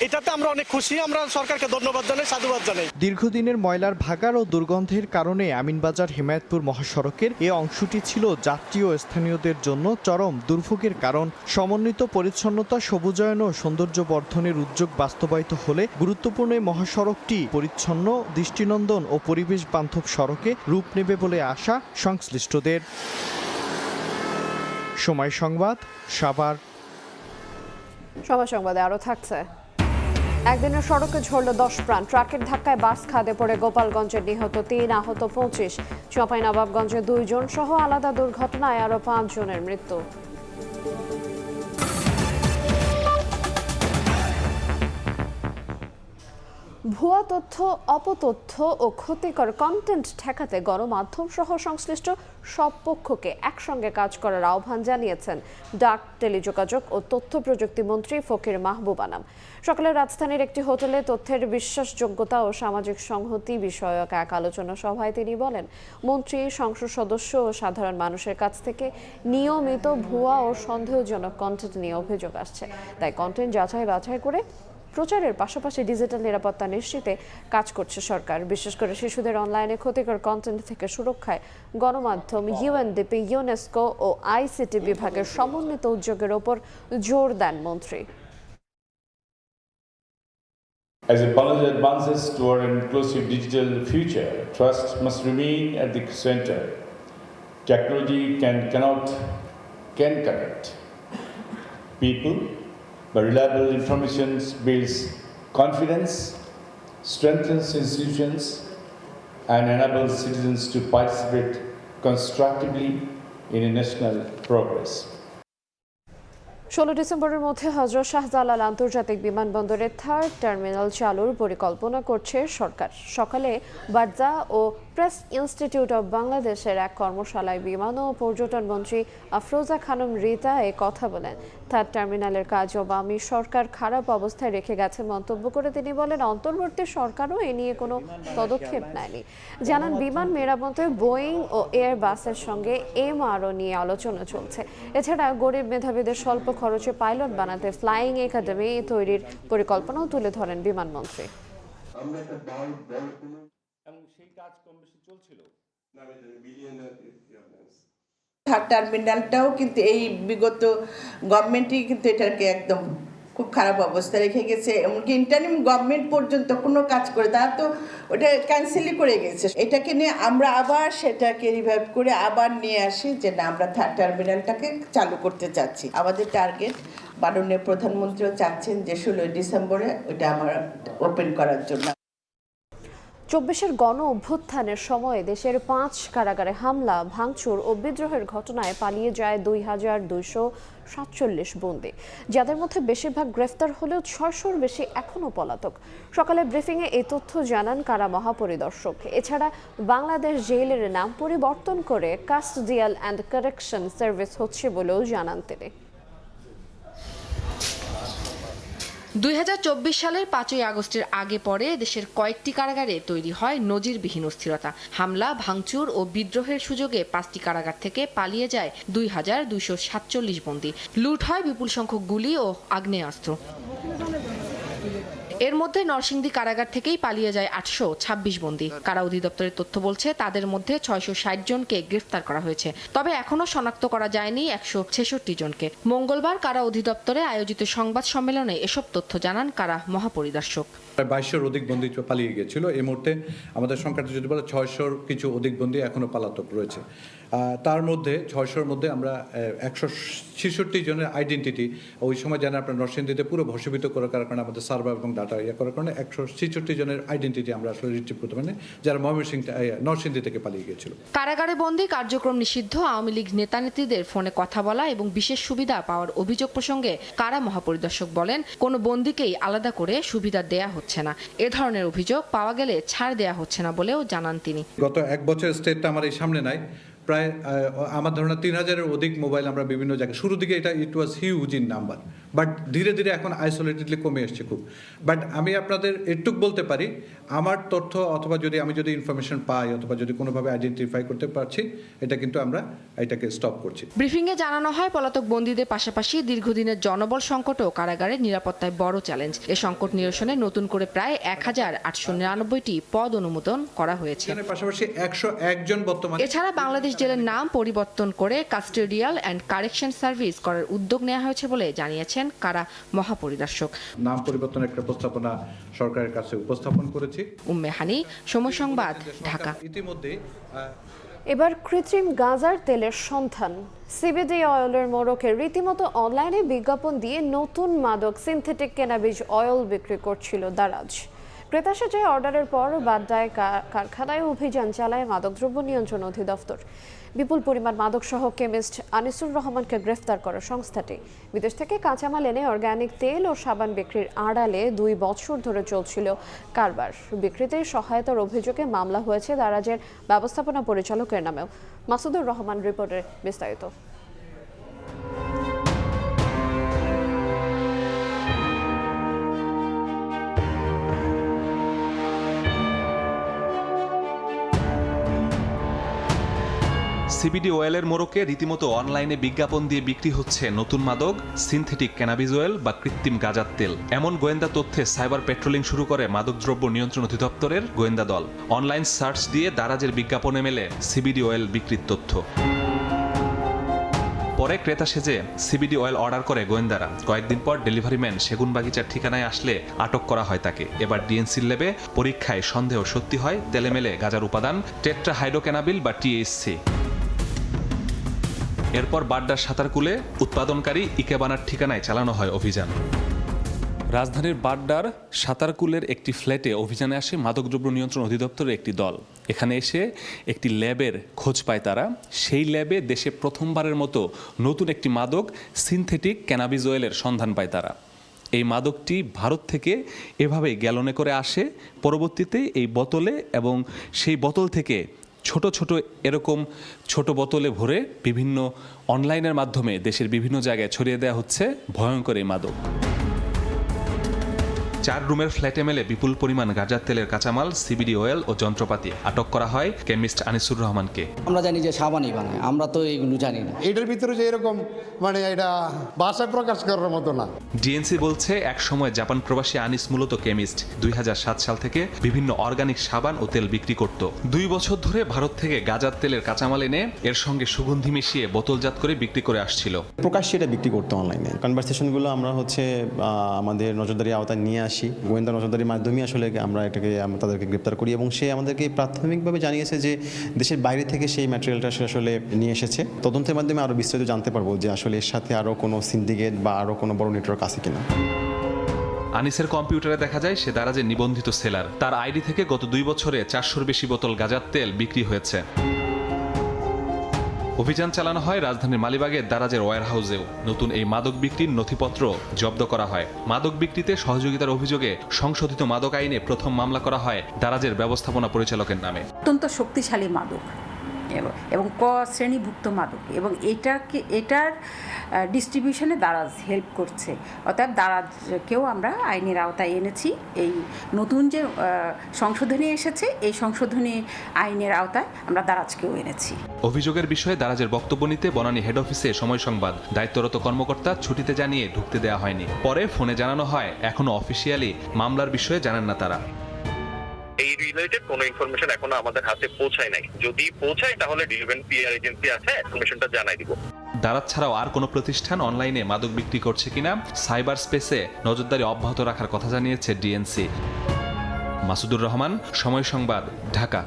এটাতে আমরা অনেক খুশি, আমরা সরকারকে ধন্যবাদ জানাই, সাধুবাদ জানাই। দীর্ঘদিনের ময়লার ভাগাড় ও দুর্গন্ধের কারণে আমিনবাজার হেমায়েতপুর মহাসড়কের এই অংশটি ছিল যাত্রী ও স্থানীয়দের জন্য চরম দুর্ভোগের কারণ। সমন্বিত পরিচ্ছন্নতা, সবুজায়ন ও সৌন্দর্য বর্ধনের উদ্যোগ বাস্তবায়িত হলে গুরুত্বপূর্ণ এই মহাসড়কটি পরিচ্ছন্ন, দৃষ্টিনন্দন ও পরিবেশ বান্ধব সড়কে রূপ নেবে বলে আশা সংশ্লিষ্টদের। সময় সংবাদ, সাভার। সময় সংবাদে আরো থাকছে। একদিনের সড়কে ঝরল 10 প্রাণ। ট্রাকের ধাক্কায় বাস খাদে পড়ে গোপালগঞ্জে নিহত 3, আহত 25। চাঁপাইনবাবগঞ্জে 2 জন সহ আলাদা দুর্ঘটনায় আরো 5 জনের মৃত্যু। ভুয়া তথ্য, অপতথ্য ও ক্ষতিকর কন্টেন্ট ঠেকাতে গণমাধ্যম সহ সংশ্লিষ্ট সব পক্ষকে একসঙ্গে কাজ করার আহ্বান জানিয়েছেন ডাক, টেলিযোগাযোগ ও তথ্য প্রযুক্তি মন্ত্রী ফকির মাহবুব আনাম। সকালে রাজধানীর একটি হোটেলে তথ্যের বিশ্বাসযোগ্যতা ও সামাজিক সংহতি বিষয়ক এক আলোচনা সভায় তিনি বলেন, মন্ত্রী, সংসদ সদস্য ও সাধারণ মানুষের কাছ থেকে নিয়মিত ভুয়া ও সন্দেহজনক কন্টেন্ট নিয়ে অভিযোগ আসছে। তাই কন্টেন্ট যাচাই বাছাই করে প্রচারের পাশাপাশি ডিজিটাল নিরাপত্তা নিশ্চিতে কাজ করছে সরকার। বিশেষ করে শিশুদের অনলাইনে ক্ষতিকর কন্টেন্ট থেকে সুরক্ষায় গণমাধ্যম, ইউএনডিপি, ইউনেস্কো ও আইসিটি বিভাগের সমন্বিত উদ্যোগের ওপর জোর দেন মন্ত্রী। As Bangladesh advances toward an inclusive digital future, trust must remain at the center. Technology can connect people, but reliable information builds confidence, strengthens institutions, and enables citizens to participate constructively in a national progress. 16 ডিসেম্বরের মধ্যে হযরত শাহজালাল আন্তর্জাতিক বিমানবন্দরের 3rd terminal চালুর পরিকল্পনা করছে সরকার। সকালে বারজা ও প্রেস ইনস্টিটিউট অব বাংলাদেশের এক কর্মশালায় বিমান ও পর্যটন মন্ত্রী আফরোজা খানম রিতা এ কথা বলেন। থার্ড টার্মিনালের কাজ আওয়ামী সরকার খারাপ অবস্থায় রেখে গেছে মন্তব্য করে তিনি বলেন, অন্তর্বর্তী সরকারও এ নিয়ে কোনো পদক্ষেপ নেয়নি। জানান, বিমান মেরামতে বোয়িং ও এয়ারবাসের সঙ্গে MRO নিয়ে আলোচনা চলছে। এছাড়া গরিব মেধাবীদের স্বল্প খরচে পাইলট বানাতে ফ্লাইং একাডেমি তৈরির পরিকল্পনাও তুলে ধরেন বিমানমন্ত্রী। থার্ড টার্মিনালটাও কিন্তু এই বিগত গভর্নমেন্টই কিন্তু এটাকে একদম খুব খারাপ অবস্থা রেখে গেছে। এমনকি ইন্টারিম গভর্নমেন্ট পর্যন্ত কোনো কাজ করে তারা তো ওটা ক্যান্সেলই করে গেছে। এটাকে নিয়ে আমরা আবার সেটাকে রিভাইভ করে আবার নিয়ে আসি যে না, আমরা থার্ড টার্মিনালটাকে চালু করতে চাচ্ছি। আমাদের টার্গেট, মাননীয় প্রধানমন্ত্রীও চাচ্ছেন যে 16 ডিসেম্বরে ওটা আমরা ওপেন করার জন্য। 24-এর গণ অভ্যুত্থানের সময় দেশের 5 কারাগারে হামলা, ভাঙচুর ও বিদ্রোহের ঘটনায় পালিয়ে যায় 2247 বন্দী, যাদের মধ্যে বেশিরভাগ গ্রেফতার হলেও 600-র বেশি এখনও পলাতক। সকালে ব্রিফিংয়ে এই তথ্য জানান কারা মহাপরিদর্শক। এছাড়া বাংলাদেশ জেলের নাম পরিবর্তন করে কাস্টোডিয়াল অ্যান্ড কারেকশন সার্ভিস হচ্ছে বলেও জানান তিনি। 2024 সালের 5ই আগস্টের আগে পরে দেশের কয়েকটি কারাগারে তৈরি হয় নজিরবিহীন অস্থিরতা। হামলা, ভাঙচুর ও বিদ্রোহের সুযোগে 5টি কারাগার থেকে পালিয়ে যায় 2247 বন্দী। লুট হয় বিপুল সংখ্যক গুলি ও আগ্নেয়াস্ত্র। এর মধ্যে নরসিংদী কারাগার থেকেই পালিয়ে যায় 826 বন্দী। কারা অধিদপ্তরের তথ্য বলছে তাদের মধ্যে 660 জনকে গ্রেফতার করা হয়েছে, তবে এখনো শনাক্ত করা যায়নি 166 জনকে। মঙ্গলবার কারা অধিদপ্তরে আয়োজিত সংবাদ সম্মেলনে এসব তথ্য জানান কারা মহাপরিদর্শক। 2200-র অধিক বন্দী পালিয়ে গিয়েছিল। এই মুহূর্তে আমাদের সংখ্যাটা যদি বলে 600-র কিছু অধিক বন্দী এখনো পলাতক রয়েছে। তার মধ্যে 600-র মধ্যে আমরা 166 জনের আইডেন্টিটি ওই সময় জানেন আপনার নরসিংদীতে পুরো ভস্মীভূত করার কারণে আমাদের সার্ভার এবং ডাটা করার কারণে 166 জনের আইডেন্টিটি আমরা আসলে রিট্রিভ করতে পারি, যারা নরসিংদী থেকে পালিয়ে গিয়েছিল। কারাগারে বন্দী, কার্যক্রম নিষিদ্ধ আওয়ামী লীগ নেতানেত্রীদের ফোনে কথা বলা এবং বিশেষ সুবিধা পাওয়ার অভিযোগ প্রসঙ্গে কারা মহাপরিদর্শক বলেন, কোনো বন্দীকেই আলাদা করে সুবিধা দেয়া হচ্ছে না। এ ধরনের অভিযোগ পাওয়া গেলে ছাড় দেয়া হচ্ছে না বলেও জানান তিনি। গত 1 বছরের স্টেটটা আমার এই সামনে নাই, প্রায় আমার ধারণা 3000-এর অধিক মোবাইল আমরা বিভিন্ন জায়গায়, শুরু দিকে it was huge in number, but ধীরে ধীরে এখন আইসোলেটেডলি কমে আসছে খুব। বাট আমি আপনাদের এটুক বলতে পারি, আমার তথ্য অথবা আমি যদি ইনফরমেশন পাই অথবা যদি কোনোভাবে আইডেন্টিফাই করতে পারছি, এটা কিন্তু আমরা এটাকে স্টপ করছি। ব্রিফিংয়ে জানানো হয়, পলাতক বন্দীদের পাশাপাশি দীর্ঘদিনের জনবল সংকটও কারাগারের নিরাপত্তায় বড় চ্যালেঞ্জ। এ সংকট নিরসনে নতুন করে প্রায় 1899টি পদ অনুমোদন করা হয়েছে। পাশাপাশি 101 জন বর্তমানে। এছাড়া বাংলাদেশ জেলের নাম পরিবর্তন করে কাস্টোডিয়াল অ্যান্ড কারেকশন সার্ভিস করার উদ্যোগ নেওয়া হয়েছে বলে জানিয়েছেন কারা মহাপরিদর্শক। নাম পরিবর্তনের একটা প্রস্তাবনা সরকারের কাছে উপস্থাপন করেছি। উম্মে হানি, সময় সংবাদ, ঢাকা। ইতিমধ্যে এবার কৃত্রিম গাঁজার তেলের সন্ধান। সিবিডি অয়েলের মোড়কে রীতিমতো অনলাইনে বিজ্ঞাপন দিয়ে নতুন মাদক সিনথেটিক ক্যানাবিস অয়েল বিক্রি করছিল দারাজ। ক্রেতা সেজে অর্ডারের পর বাড্ডায় কারখানায় অভিযান চালায় মাদকদ্রব্য নিয়ন্ত্রণ অধিদপ্তর। বিপুল পরিমাণ মাদক সহ কেমিস্ট আনিসুর রহমানকে গ্রেফতার করে সংস্থাটি। বিদেশ থেকে কাঁচামাল এনে অর্গানিক তেল ও সাবান বিক্রির আড়ালে 2 বছর ধরে চলছিল কারবার। বিক্রিতে সহায়তার অভিযোগে মামলা হয়েছে দারাজের ব্যবস্থাপনা পরিচালকের নামেও। মাসুদুর রহমান রিপোর্টের বিস্তারিত। সিবিডি অয়েলের মোড়কে রীতিমতো অনলাইনে বিজ্ঞাপন দিয়ে বিক্রি হচ্ছে নতুন মাদক সিনথেটিক ক্যানাবিস অয়েল বা কৃত্রিম গাঁজার তেল। এমন গোয়েন্দা তথ্যে সাইবার পেট্রোলিং শুরু করে মাদকদ্রব্য নিয়ন্ত্রণ অধিদপ্তরের গোয়েন্দা দল। অনলাইন সার্চ দিয়ে দারাজের বিজ্ঞাপনে মেলে সিবিডি অয়েল বিক্রির তথ্য। পরে ক্রেতা সেজে সিবিডি অয়েল অর্ডার করে গোয়েন্দারা। কয়েকদিন পর ডেলিভারি ম্যান সেগুনবাগিচার ঠিকানায় আসলে আটক করা হয় তাকে। এবার ডিএনসির ল্যাবে পরীক্ষায় সন্দেহ সত্যি হয় তেলে মেলে গাঁজার উপাদান টেট্রাহাইড্রোক্যানাবিল বা THC। এরপর বাড্ডার সাঁতারকুলে উৎপাদনকারী ইকেবানার ঠিকানায় চালানো হয় অভিযান। রাজধানীর বাড্ডার সাঁতারকুলের একটি ফ্ল্যাটে অভিযানে আসে মাদকদ্রব্য নিয়ন্ত্রণ অধিদপ্তরের একটি দল। এখানে এসে একটি ল্যাবের খোঁজ পায় তারা। সেই ল্যাবে দেশে প্রথমবারের মতো নতুন একটি মাদক সিনথেটিক ক্যানাবিস অয়েলের সন্ধান পায় তারা। এই মাদকটি ভারত থেকে এভাবে গ্যালনে করে আসে, পরবর্তীতে এই বোতলে এবং সেই বোতল থেকে ছোট ছোট এরকম ছোট বোতলে ভরে বিভিন্ন অনলাইনের মাধ্যমে দেশের বিভিন্ন জায়গায় ছড়িয়ে দেওয়া হচ্ছে ভয়ঙ্কর এই মাদক। 4 রুমের ফ্ল্যাটে মেলে বিপুল পরিমাণ গাঁজার তেলের কাঁচামাল, সিবিডি অয়েল ও যন্ত্রপাতি। আটক করা হয় কেমিস্ট আনিসুর রহমানকে। আমরা জানি যে সাবানই বানায়, আমরা তো এইগুলো জানি না। এটার ভিতরে যে এরকম এটা ভাষায় প্রকাশ করার মতো না। ডিএনসি বলছে এক সময় জাপান প্রবাসী আনিস মূলত কেমিস্ট। 2007 সাল থেকে বিভিন্ন অর্গানিক সাবান ও তেল বিক্রি করত। 2 বছর ধরে ভারত থেকে গাঁজার তেলের কাঁচামাল এনে এর সঙ্গে সুগন্ধি মিশিয়ে বোতলজাত করে বিক্রি করে আসছিল। প্রকাশ্যে এটা বিক্রি করতো অনলাইনে। কনভারসেশনগুলো আমরা আমাদের নজরদারি আওতায় নিয়ে আসি, গোয়েন্দা নজরদারির মাধ্যমে আসলে আমরা তাদেরকে গ্রেপ্তার করি এবং সে আমাদেরকে প্রাথমিকভাবে জানিয়েছে যে দেশের বাইরে থেকে সেই ম্যাটেরিয়ালটা আসলে নিয়ে এসেছে। তদন্তের মাধ্যমে আরও বিস্তারিত জানতে পারবো যে আসলে এর সাথে আরও কোনো সিন্ডিকেট বা আরও কোনো বড় নেটওয়ার্ক আছে কিনা। আনিসের কম্পিউটারে দেখা যায় সে দারাজের নিবন্ধিত সেলার। তার আইডি থেকে গত 2 বছরে 400-র বেশি বোতল গাঁজার তেল বিক্রি হয়েছে। অভিযান চালানো হয় রাজধানীর মালিবাগের দারাজের ওয়্যারহাউসেও। নতুন এই মাদক বিক্রির নথিপত্র জব্দ করা হয়। মাদক বিক্রিতে সহযোগিতার অভিযোগে সংশোধিত মাদক আইনে প্রথম মামলা করা হয় দারাজের ব্যবস্থাপনা পরিচালকের নামে। অত্যন্ত শক্তিশালী মাদক এবং ক শ্রেণীভুক্ত মাদক, এবং এটার ডিস্ট্রিবিউশনে দারাজ হেল্প করছে। অর্থাৎ দারাজকেও আমরা আইনের আওতায় এনেছি। এই নতুন যে সংশোধনী এসেছে, এই সংশোধনী আইনের আওতায় আমরা দারাজকেও এনেছি। অভিযোগের বিষয়ে দারাজের বক্তব্য নিতে বনানী হেড অফিসে সময় সংবাদ দায়িত্বরত কর্মকর্তা ছুটিতে জানিয়ে ঢুকতে দেওয়া হয়নি। পরে ফোনে জানানো হয় এখনো অফিসিয়ালি মামলার বিষয়ে জানেন না তারা। এই রিলেটেড কোনো ইনফরমেশন এখনো আমাদের হাতে পৌঁছায় নাই। যদি পৌঁছায় তাহলে রিলেভেন্ট পিআর এজেন্সি আছে, ইনফরমেশনটা জানাই দিব। দারাজ ছাড়াও আর কোনো প্রতিষ্ঠান অনলাইনে মাদক বিক্রি করছে কিনা সাইবার স্পেসে নজরদারি অব্যাহত রাখার কথা জানিয়েছে ডিএনসি। মাসুদুর রহমান, সময় সংবাদ, ঢাকা।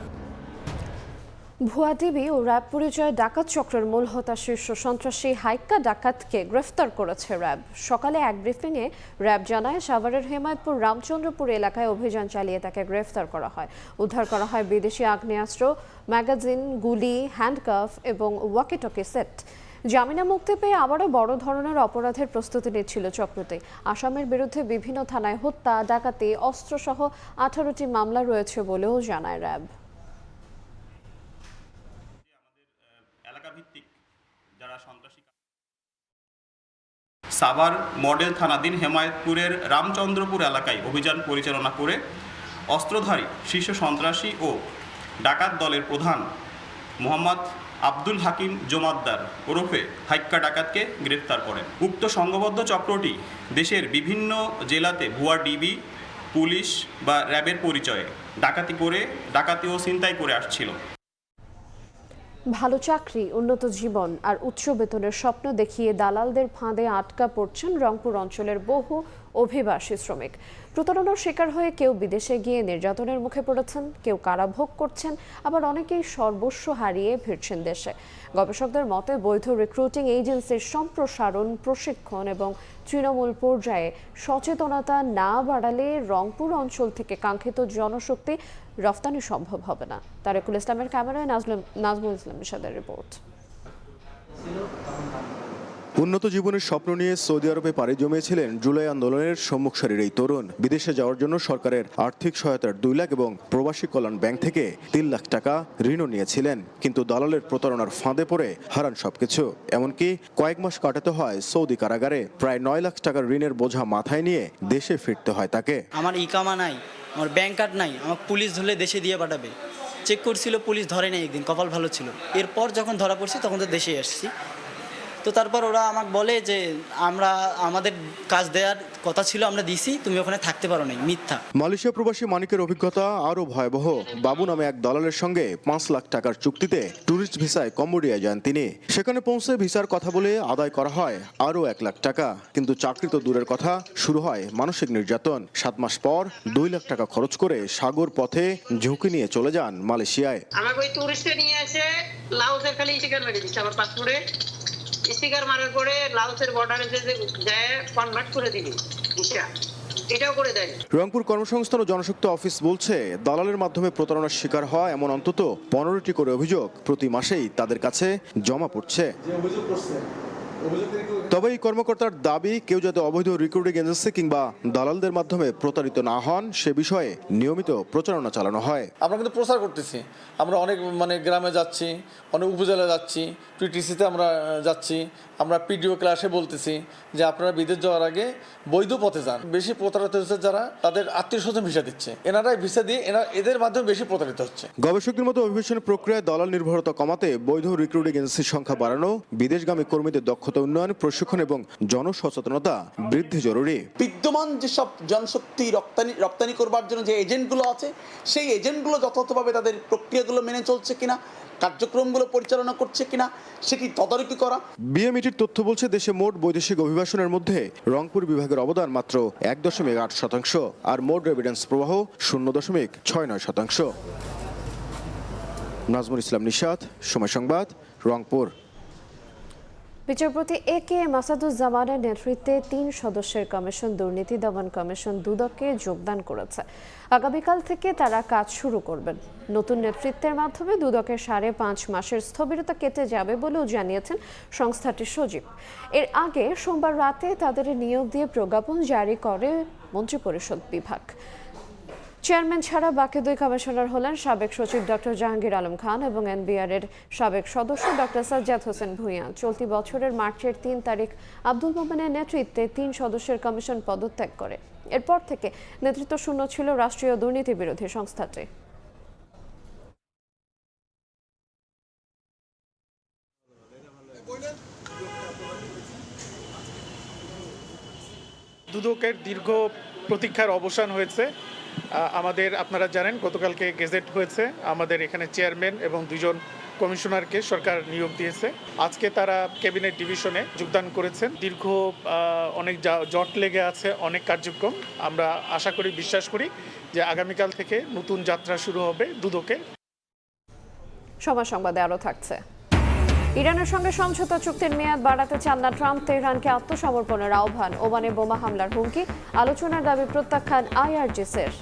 ভুয়া ডিবি ও র্যাব পরিচয়ে ডাকাত চক্রের মূল হোতা শীর্ষ সন্ত্রাসী হাইক্কা ডাকাতকে গ্রেফতার করেছে র্যাব। সকালে এক ব্রিফিংয়ে র্যাব জানায় সাভারের হেমায়তপুর রামচন্দ্রপুর এলাকায় অভিযান চালিয়ে তাকে গ্রেফতার করা হয়। উদ্ধার করা হয় বিদেশি আগ্নেয়াস্ত্র, ম্যাগাজিন, গুলি, হ্যান্ডকাফ এবং ওয়াকিটকি সেট। জামিনে মুক্তি পেয়ে আবারও বড় ধরনের অপরাধের প্রস্তুতি নিচ্ছিল চক্রটি। আসামের বিরুদ্ধে বিভিন্ন থানায় হত্যা, ডাকাতি, অস্ত্রসহ 18টি মামলা রয়েছে বলেও জানায় র্যাব। সাভার মডেল থানাধীন হেমায়তপুরের রামচন্দ্রপুর এলাকায় অভিযান পরিচালনা করে অস্ত্রধারী শীর্ষ সন্ত্রাসী ও ডাকাত দলের প্রধান মোহাম্মদ আব্দুল হাকিম জোমাদ্দার ওরফে হাইক্কা ডাকাতকে গ্রেফতার করেন। উক্ত সংঘবদ্ধ চক্রটি দেশের বিভিন্ন জেলাতে ভুয়া ডিবি, পুলিশ বা র্যাবের পরিচয়ে ডাকাতি ও ছিনতাই করে আসছিল। ভালো চাকরি, উন্নত জীবন আর উচ্চ বেতনের স্বপ্ন দেখিয়ে দালালদের ফাঁদে আটকা পড়ছেন রংপুর অঞ্চলের বহু অভিবাসী শ্রমিক। প্রতারণার শিকার হয়ে কেউ বিদেশে গিয়ে নির্যাতনের মুখে পড়েছেন, কেউ কারাভোগ করছেন, আবার অনেকেই সর্বস্ব হারিয়ে ফিরছেন দেশে। গবেষকদের মতে বৈধ রিক্রুটিং এজেন্সির সম্প্রসারণ, প্রশিক্ষণ এবং তৃণমূল পর্যায়ে সচেতনতা না বাড়ালে রংপুর অঞ্চল থেকে কাঙ্ক্ষিত জনশক্তি রফতানি সম্ভব হবে না। তারেকুল ইসলামের ক্যামেরায় নাজমুল ইসলাম নিশাদের রিপোর্ট। উন্নত জীবনের স্বপ্ন নিয়ে সৌদি আরবে পাড়ি জমিয়েছিলেন জুলাই আন্দোলনের সম্মুখ সারির এই তরুণ। বিদেশে যাওয়ার জন্য সরকারের আর্থিক সহায়তার 2 লাখ এবং প্রবাসী কল্যাণ ব্যাংক থেকে 3 লাখ টাকা ঋণও নিয়েছিলেন, কিন্তু দালালের প্রতারণার ফাঁদে পড়ে হারান সবকিছু। এমনকি কয়েক মাস কাটাতে হয় সৌদি কারাগারে। প্রায় 9 লাখ টাকার ঋণের বোঝা মাথায় নিয়ে দেশে ফিরতে হয় তাকে। আমার ইকামা নাই, আমার ব্যাংক কার্ড নাই, আমাকে পুলিশ ধরলে দেশে দিয়ে পাঠাবে। চেক করছিল, পুলিশ ধরে নেই একদিন, কপাল ভালো ছিল। এরপর যখন ধরা পড়ছি তখন তো দেশে আসছি। তো তারপর ওরা আমাকে বলে যে আমাদের কাজ দেওয়ার কথা ছিল, আমরা দিছি, তুমি ওখানে থাকতে পারো নাই, মিথ্যা। মালয়েশিয়া প্রবাসী মানিকের অভিজ্ঞতা আরও ভয়াবহ। বাবু নামে এক দালালের সঙ্গে 5 লাখ টাকার চুক্তিতে ট্যুরিস্ট ভিসায় কম্বোডিয়া যান তিনি। সেখানে পৌঁছে ভিসার কথা বলে আদায় করা হয় আরও 1 লাখ টাকা, কিন্তু চাকরি তো দূরের কথা, শুরু হয় মানসিক নির্যাতন। 7 মাস পর 2 লাখ টাকা খরচ করে সাগর পথে ঝুঁকি নিয়ে চলে যান মালয়েশিয়ায়। আমাকে ওই ট্যুরিস্টে নিয়ে এসে লাওসের খালি স্টিকার মেরে দিচ্ছে আমার পাসপোর্টে। স্টিকার মারার পরে লাওসের বর্ডারে যায় কনভার্ট করে দিবি, এটাও করে দেয়। রংপুর কর্মসংস্থান ও জনশক্তি অফিস বলছে, দালালের মাধ্যমে প্রতারণার শিকার হয় এমন অন্তত 15টি করে অভিযোগ প্রতি মাসেই তাদের কাছে জমা পড়ছে। তবে এই কর্মকর্তার দাবি, কেউ যাতে অবৈধ রিক্রুটিং এজেন্সি কিংবা দালালদের মাধ্যমে প্রতারিত না হন সে বিষয়ে নিয়মিত প্রচারণা চালানো হয়। আমরা কিন্তু প্রচার করতেছি, আমরা অনেক গ্রামে যাচ্ছি, অনেক উপজেলায় যাচ্ছি, পিটিসিতে আমরা যাচ্ছি, আমরা পিডিও ক্লাসে বলতেছি যে আপনারা বিদেশ যাওয়ার আগে বৈধ পথে যান। বেশি প্রতারিত হচ্ছে যারা তাদের আত্মীয় স্বজন ভিসা দিচ্ছে, এনারাই ভিসা দিয়ে এদের মাধ্যমে বেশি প্রতারিত হচ্ছে। গবেষকদের মতো অভিবাসন প্রক্রিয়ায় দালাল নির্ভরতা কমাতে বৈধ রিক্রুটিং এজেন্সির সংখ্যা বাড়ানো, বিদেশগামী কর্মীদের দক্ষতা উন্নয়ন, প্রশিক্ষণ এবং জনসচেতনতা বৃদ্ধি জরুরি। বিদ্যমান যেসব জনশক্তি রপ্তানি করবার জন্য যে এজেন্টগুলো আছে, সেই এজেন্টগুলো যথাযথভাবে তাদের প্রক্রিয়াগুলো মেনে চলছে কিনা, কার্যক্রমগুলো পরিচালনা করছে কিনা সেটি তদারকি করা। বিএমইটির তথ্য বলছে দেশে মোট বৈদেশিক অভিবাসনের মধ্যে রংপুর বিভাগের অবদান মাত্র 1.8% আর মোট রেভিডেন্স প্রবাহ 0.69%। নাজমুল ইসলাম নিশাত, সময় সংবাদ, রংপুর। বিচারপতি এ.কে মাসাদুজ্জামানের নেতৃত্বে 3 সদস্যের কমিশন দুর্নীতি দমন কমিশন দুদকে যোগদান করেছে। আগামীকাল থেকে তারা কাজ শুরু করবেন। নতুন নেতৃত্বের মাধ্যমে দুদকের 5.5 মাসের স্থবিরতা কেটে যাবে বলেও জানিয়েছেন সংস্থাটির সচিব। এর আগে সোমবার রাতে তাদের নিয়োগ দিয়ে প্রজ্ঞাপন জারি করে মন্ত্রিপরিষদ বিভাগ। চেয়ারম্যান ছাড়া বাকি 2 কমিশনার হলেন সাবেক সচিব ডক্টর জাহাঙ্গীর আলম খান এবং এনবিআর এর সাবেক সদস্য ডক্টর সাজ্জাদ হোসেন ভূঁইয়া। চলতি বছরের মার্চের 3 তারিখ আব্দুল মোমেনের নেতৃত্বে 3 সদস্যের কমিশন পদত্যাগ করে। এরপর থেকে নেতৃত্ব শূন্য ছিল রাষ্ট্রীয় দুর্নীতি বিরোধী সংস্থাটি। দুদকের দীর্ঘ প্রতীক্ষার অবসান হয়েছে। আমাদের আপনারা জানেন গতকালকে গেজেট হয়েছে, আমাদের এখানে চেয়ারম্যান এবং 2 জন কমিশনারকে সরকার নিয়োগ দিয়েছে। আজকে তারা ক্যাবিনেট ডিভিশনে যোগদান করেছেন। দীর্ঘ অনেক জট লেগে আছে অনেক কার্যক্রম। আমরা আশা করি, বিশ্বাস করি যে আগামীকাল থেকে নতুন যাত্রা শুরু হবে দুদকে। সময় সংবাদে আরও থাকছে। ইরানের সঙ্গে সমঝোতা চুক্তির মেয়াদ বাড়াতে চান না ট্রাম্প, তেহরানকে আত্মসমর্পণের আহ্বান, ওমানে বোমা হামলার হুমকি, আলোচনার দাবি প্রত্যাখ্যান আইআরজিসির।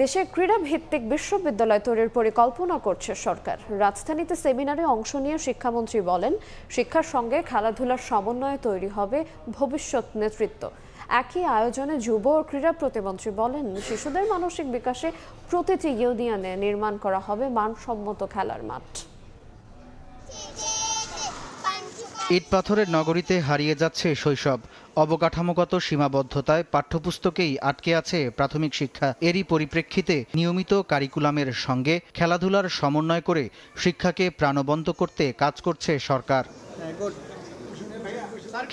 দেশে ক্রীড়া ভিত্তিক বিশ্ববিদ্যালয় তৈরির পরিকল্পনা করছে সরকার। রাজধানীতে সেমিনারে অংশ নিয়ে শিক্ষামন্ত্রী বলেন, শিক্ষার সঙ্গে খেলাধুলার সমন্বয়ে তৈরি হবে ভবিষ্যৎ নেতৃত্ব। একই আয়োজনে যুব ও ক্রীড়া প্রতিমন্ত্রী বলেন, শিশুদের মানসিক বিকাশে প্রতিটি ইউনিয়নে নির্মাণ করা হবে মানসম্মত খেলার মাঠ। ইট পাথরের নগরীতে হারিয়ে যাচ্ছে শৈশব। অবকাঠামোগত সীমাবদ্ধতায় পাঠ্যপুস্তকেই আটকে আছে প্রাথমিক শিক্ষা। এরই পরিপ্রেক্ষিতে নিয়মিত কারিকুলামের সঙ্গে খেলাধুলার সমন্বয় করে শিক্ষাকে প্রাণবন্ত করতে কাজ করছে সরকার।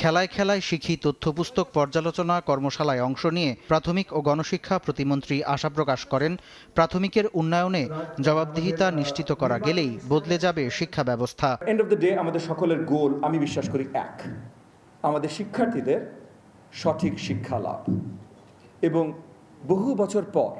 খেলায় খেলায় শিখি তথ্যপুস্তক পর্যালোচনা কর্মশালায় অংশ নিয়ে প্রাথমিক ও গণশিক্ষা প্রতিমন্ত্রী আশা প্রকাশ করেন, প্রাথমিকের উন্নয়নে জবাবদিহিতা নিশ্চিত করা গেলেই বদলে যাবে শিক্ষা ব্যবস্থা। এন্ড অফ দ্য ডে আমাদের সকলের গোল, আমি বিশ্বাস করি, এক, আমাদের শিক্ষার্থীদের সঠিক শিক্ষা লাভ। এবং বহু বছর পর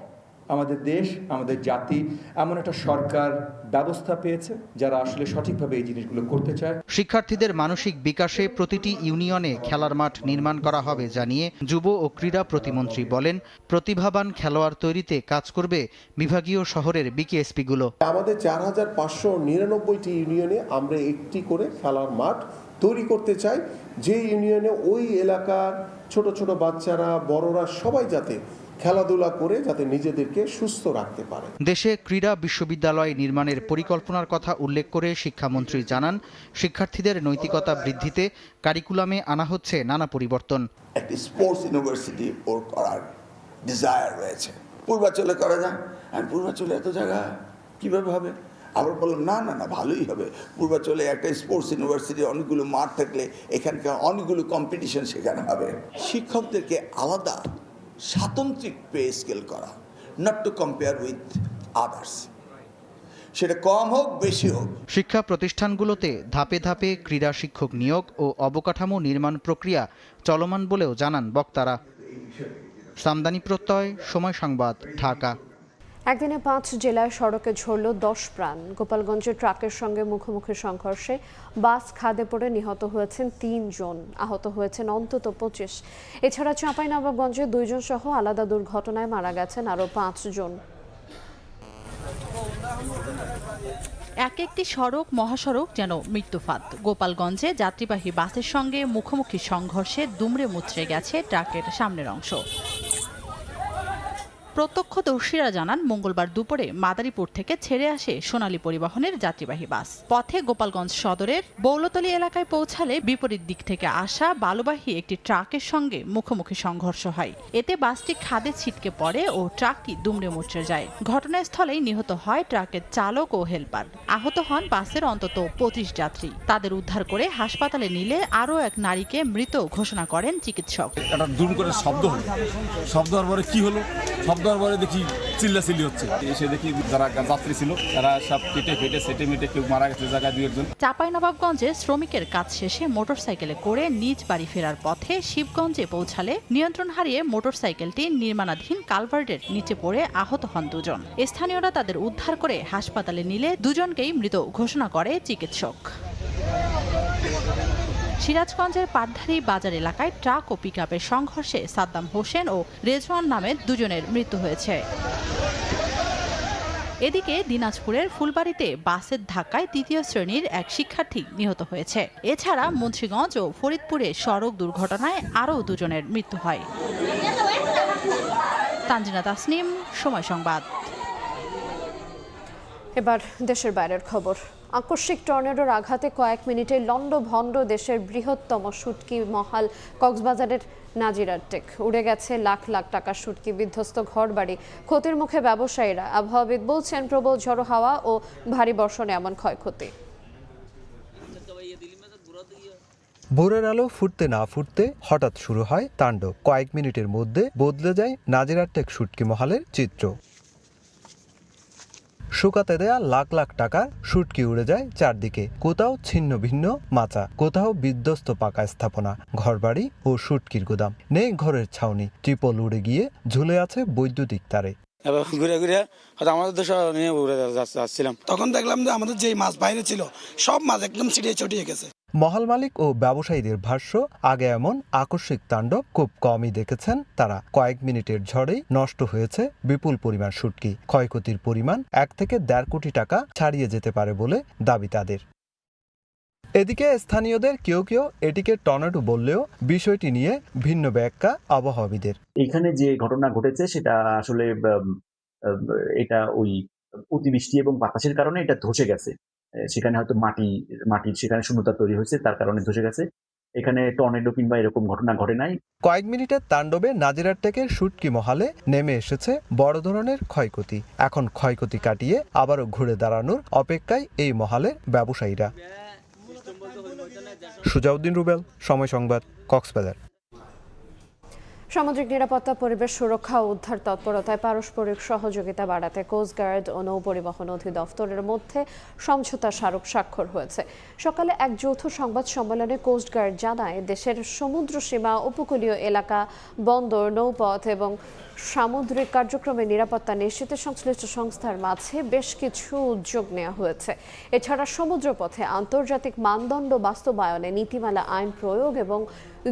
আমাদের দেশ, আমাদের জাতি এমন একটা সরকার ব্যবস্থা পেয়েছে যারা আসলে সঠিকভাবে এই জিনিসগুলো করতে চায়। শিক্ষার্থীদের মানসিক বিকাশে প্রতিটি ইউনিয়নে খেলার মাঠ নির্মাণ করা হবে জানিয়ে যুব ও ক্রীড়া প্রতিমন্ত্রী বলেন, প্রতিভাবান খেলোয়াড় তৈরিতে কাজ করবে বিভাগীয় শহরের বিকেএসপিগুলো। আমাদের 4599টি ইউনিয়নে আমরা একটি করে খেলার মাঠ তৈরি করতে চাই, যে ইউনিয়নে ওই এলাকার ছোট ছোট বাচ্চারা, বড়রা সবাই যাতে খেলাধুলা করে যাতে নিজেদেরকে সুস্থ রাখতে পারে। দেশে ক্রীড়া বিশ্ববিদ্যালয় নির্মাণের পরিকল্পনার কথা উল্লেখ করে শিক্ষামন্ত্রী জানান, শিক্ষার্থীদের নৈতিকতা বৃদ্ধিতে কারিকুলামে আনা হচ্ছে নানা পরিবর্তন। একটি স্পোর্টস ইউনিভার্সিটি ওর করার ডিজায়ার রয়েছে। পূর্বাঞ্চলে করা যায়, আর পূর্বাঞ্চলে এত জায়গা কীভাবে হবে? আবার বললাম না না না, ভালোই হবে। পূর্বাঞ্চলে একটা স্পোর্টস ইউনিভার্সিটি, অনেকগুলো মাঠ থাকলে এখানকার অনেকগুলো কম্পিটিশন সেখানে হবে। শিক্ষকদেরকে আলাদা স্বাতন্ত্রিক পে স্কেল করা, not to compare with others, সেটা কম হোক বেশি হোক। শিক্ষা প্রতিষ্ঠানগুলোতে ধাপে ধাপে ক্রীড়া শিক্ষক নিয়োগ ও অবকাঠামো নির্মাণ প্রক্রিয়া চলমান বলেও জানান বক্তারা। সামদানি প্রত্যয়, সময় সংবাদ, ঢাকা। একদিনে 5 জেলায় সড়কে ঝরল 10 প্রাণ। গোপালগঞ্জে ট্রাকের সঙ্গে মুখোমুখি সংঘর্ষে বাস খাদে পড়ে নিহত হয়েছেন 3 জন, আহত হয়েছেন অন্তত 25। এছাড়া চাঁপাইনবাবগঞ্জে 2 জন সহ আলাদা দুর্ঘটনায় মারা গেছেন আরও 5 জন। এক একটি সড়ক মহাসড়ক যেন মৃত্যুফাত। গোপালগঞ্জে যাত্রীবাহী বাসের সঙ্গে মুখোমুখি সংঘর্ষে দুমড়ে মুচড়ে গেছে ট্রাকের সামনের অংশ। প্রত্যক্ষদর্শীরা জানান, মঙ্গলবার দুপুরে মাদারীপুর থেকে ছেড়ে আসে সোনালী পরিবহনের যাত্রীবাহী বাস। পথে গোপালগঞ্জ সদরের বৌলতলী এলাকায় পৌঁছালে বিপরীত দিক থেকে আসা বালুবাহী একটি ট্রাকের সঙ্গে মুখোমুখি সংঘর্ষ হয়। এতে বাসটি খাদে ছিটকে পড়ে ও ট্রাকটি দুমড়ে মুচড়ে যায়। ঘটনাস্থলেই নিহত হয় ট্রাকের চালক ও হেলপার। আহত হন বাসের অন্তত 25 যাত্রী। তাদের উদ্ধার করে হাসপাতালে নিলে আরও এক নারীকে মৃত ঘোষণা করেন চিকিৎসক। একটা দুম করে শব্দ হলো, শব্দ হওয়ার পরে কি হলো, শব্দ হওয়ার পরে দেখি চিল্লাচিল্লি হচ্ছে। এসে দেখি যারা যাত্রী ছিল তারা সব কেটে ফেটে সেটে মেটে কেউ মারা গেছে জায়গায় 2 একজন। চাঁপাইনবাবগঞ্জে শ্রমিকের কাজ শেষে মোটরসাইকেলে করে নিজ বাড়ি ফেরার পথে শিবগঞ্জে পৌঁছালে নিয়ন্ত্রণ হারিয়ে মোটরসাইকেলটি নির্মাণাধীন কালভার্টের নিচে পড়ে আহত হন 2 জন। স্থানীয়রা তাদের উদ্ধার করে হাসপাতালে নিলে 2 জনকেই মৃত ঘোষণা করে চিকিৎসক। সিরাজগঞ্জের পাটধারী বাজার এলাকায় ট্রাক ও পিকআপের সংঘর্ষে সাদ্দাম হোসেন ও রেজওয়ান নামে 2 জনের মৃত্যু হয়েছে। এদিকে দিনাজপুরের ফুলবাড়িতে বাসের ধাক্কায় 3য় শ্রেণীর এক শিক্ষার্থী নিহত হয়েছে। এছাড়া মুন্সিগঞ্জ ও ফরিদপুরে সড়ক দুর্ঘটনায় আরও 2 জনের মৃত্যু হয়। তানজিনা তাসনিম, সময় সংবাদ। এবার দেশের বাইরের খবর। আকস্মিক টর্নেডোর আঘাতে কয়েক মিনিটে লন্ডভন্ড দেশের বৃহত্তম শুটকি মহাল কক্সবাজারের নাজিরার টেক। উড়ে গেছে লাখ লাখ টাকার শুটকি, বিধ্বস্ত ঘরবাড়ি, ক্ষতির মুখে ব্যবসায়ীরা। আবহাওয়াবিদ বলছেন, প্রবল ঝড়ো হাওয়া ও ভারী বর্ষণে এমন ক্ষয়ক্ষতি। ভোরের আলো ফুটতে না ফুটতে হঠাৎ শুরু হয় তাণ্ডব। কয়েক মিনিটের মধ্যে বদলে যায় নাজিরার টেক শুটকি মহালের চিত্র। শুকাতে দেয়া লাখ লাখ টাকার শুটকি উড়ে যায় চারদিকে। কোথাও ছিন্ন ভিন্ন মাচা, কোথাও বিধ্বস্ত পাকা স্থাপনা, ঘরবাড়ি ও শুটকির গুদাম। নেই ঘরের ছাউনি, ত্রিপল উড়ে গিয়ে ঝুলে আছে বৈদ্যুতিক তারে। ঘুরে ঘুরে হয়তো আমাদের দেশে নিয়ে উড়ে যাচ্ছিলাম, তখন দেখলাম যে আমাদের যে মাছ বাইরে ছিল সব মাছ একদম ছিটিয়ে ছটিয়ে গেছে। মহল মালিক ও ব্যবসায়ীদের ভাষ্য, আগে এমন আকস্মিক তাণ্ডব খুব কমই দেখেছেন তারা। কয়েক মিনিটের ঝড়েই নষ্ট হয়েছে বিপুল পরিমাণ শুটকি। ক্ষয়ক্ষতির পরিমাণ 1 থেকে 1.5 কোটি টাকা ছাড়িয়ে যেতে পারে বলে দাবি তাদের। এদিকে স্থানীয়দের কেউ কেউ এটিকে টর্নেডো বললেও বিষয়টি নিয়ে ভিন্ন ব্যাখ্যা আবহাওয়াবিদের। এখানে যে ঘটনা ঘটেছে সেটা আসলে এটা ওই অতিবৃষ্টি এবং বাতাসের কারণে এটা ধসে গেছে। সেখানে হয়তো মাটির সেখানে শূন্যতা তৈরি হয়েছে, তার কারণে ধসে গেছে। এখানে টর্নেডো কিংবা এরকম ঘটনা ঘটে নাই। কয়েক মিনিটের তাণ্ডবে নাজিরার টেকের শুটকি মহালে নেমে এসেছে বড় ধরনের ক্ষয়ক্ষতি। এখন ক্ষয়ক্ষতি কাটিয়ে আবারও ঘুরে দাঁড়ানোর অপেক্ষায় এই মহালের ব্যবসায়ীরা। সুজাউদ্দিন রুবেল, সময় সংবাদ, কক্সবাজার। সামুদ্রিক নিরাপত্তা, পরিবেশ সুরক্ষা ও উদ্ধার তৎপরতায় পারস্পরিক সহযোগিতা বাড়াতে কোস্টগার্ড ও নৌপরিবহন অধিদপ্তরের মধ্যে সমঝোতা স্মারক স্বাক্ষর হয়েছে। সকালে এক যৌথ সংবাদ সম্মেলনে কোস্টগার্ড জানায়, দেশের সমুদ্র সীমা, উপকূলীয় এলাকা, বন্দর, নৌপথ এবং সামুদ্রিক কার্যক্রমে নিরাপত্তা নিশ্চিতে সংশ্লিষ্ট সংস্থার মাঝে বেশ কিছু উদ্যোগ নেওয়া হয়েছে। এছাড়া সমুদ্রপথে আন্তর্জাতিক মানদণ্ড বাস্তবায়নে নীতিমালা, আইন প্রয়োগ এবং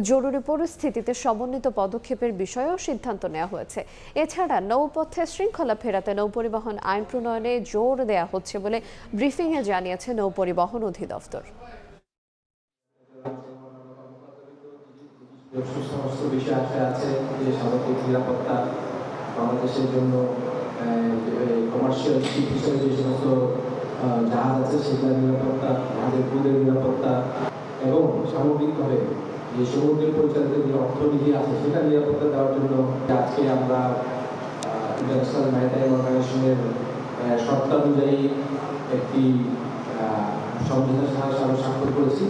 জরুরি পরিস্থিতিতে সমন্বিত পদক্ষেপের বিষয়েও সিদ্ধান্ত নেওয়া হয়েছে। এছাড়া নৌপথে শৃঙ্খলা ফেরাতে নৌপরিবহন আইন প্রণয়নে জোর দেওয়া হচ্ছে বলে ব্রিফিংয়ে জানিয়েছে নৌপরিবহন অধিদপ্তর। সমস্ত বিষয় আছে যে সামুদ্রিক নিরাপত্তা, বাংলাদেশের জন্য কমার্শিয়াল শিপ হিসেবে যে সমস্ত জাহাজ আছে সেগুলোর নিরাপত্তা, আমাদের পুলের নিরাপত্তা এবং সামগ্রিকভাবে যে সমুদ্রের পরিচালিত যে অর্থনীতি আছে সেটা নিরাপত্তা দেওয়ার জন্য আজকে আমরা ইন্টারন্যাশনাল ম্যারিটাইম অর্গানাইজেশনের শর্তানুযায়ী একটি সমঝোতা স্মারক স্বাক্ষর করেছি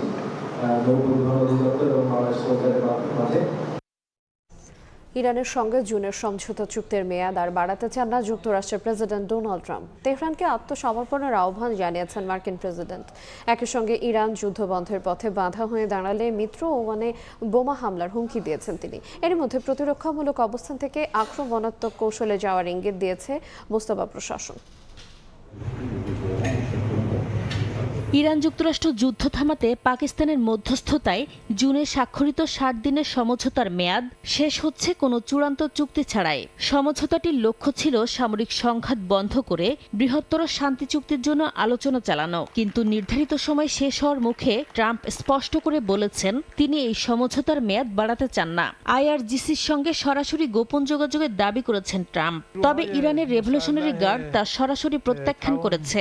নৌপরিবহন অধিদপ্তর এবং বাংলাদেশ সরকারের মাঝে। ইরানের সঙ্গে জুনের সমঝোতা চুক্তির মেয়াদ আর বাড়াতে চান না যুক্তরাষ্ট্রের প্রেসিডেন্ট ডোনাল্ড ট্রাম্প। তেহরানকে আত্মসমর্পণের আহ্বান জানিয়েছেন মার্কিন প্রেসিডেন্ট। একই সঙ্গে ইরান যুদ্ধবন্ধের পথে বাধা হয়ে দাঁড়ালে মিত্র ওমানে বোমা হামলার হুমকি দিয়েছেন তিনি। এর মধ্যে প্রতিরক্ষামূলক অবস্থান থেকে আক্রমণাত্মক কৌশলে যাওয়ার ইঙ্গিত দিয়েছে মোস্তফা প্রশাসন। ইরান যুক্তরাষ্ট্র যুদ্ধ থামাতে পাকিস্তানের মধ্যস্থতায় জুনে স্বাক্ষরিত 60 দিনের সমঝোতার মেয়াদ শেষ হচ্ছে কোনো চূড়ান্ত চুক্তি ছাড়াই। সমঝোতাটির লক্ষ্য ছিল সামরিক সংঘাত বন্ধ করে বৃহত্তর শান্তি চুক্তির জন্য আলোচনা চালানো, কিন্তু নির্ধারিত সময় শেষ হওয়ার মুখে ট্রাম্প স্পষ্ট করে বলেছেন তিনি এই সমঝোতার মেয়াদ বাড়াতে চান না। IRGCর সঙ্গে সরাসরি গোপন যোগাযোগের দাবি করেছেন ট্রাম্প, তবে ইরানের রেভলিউশনারি গার্ড তা সরাসরি প্রত্যাখ্যান করেছে।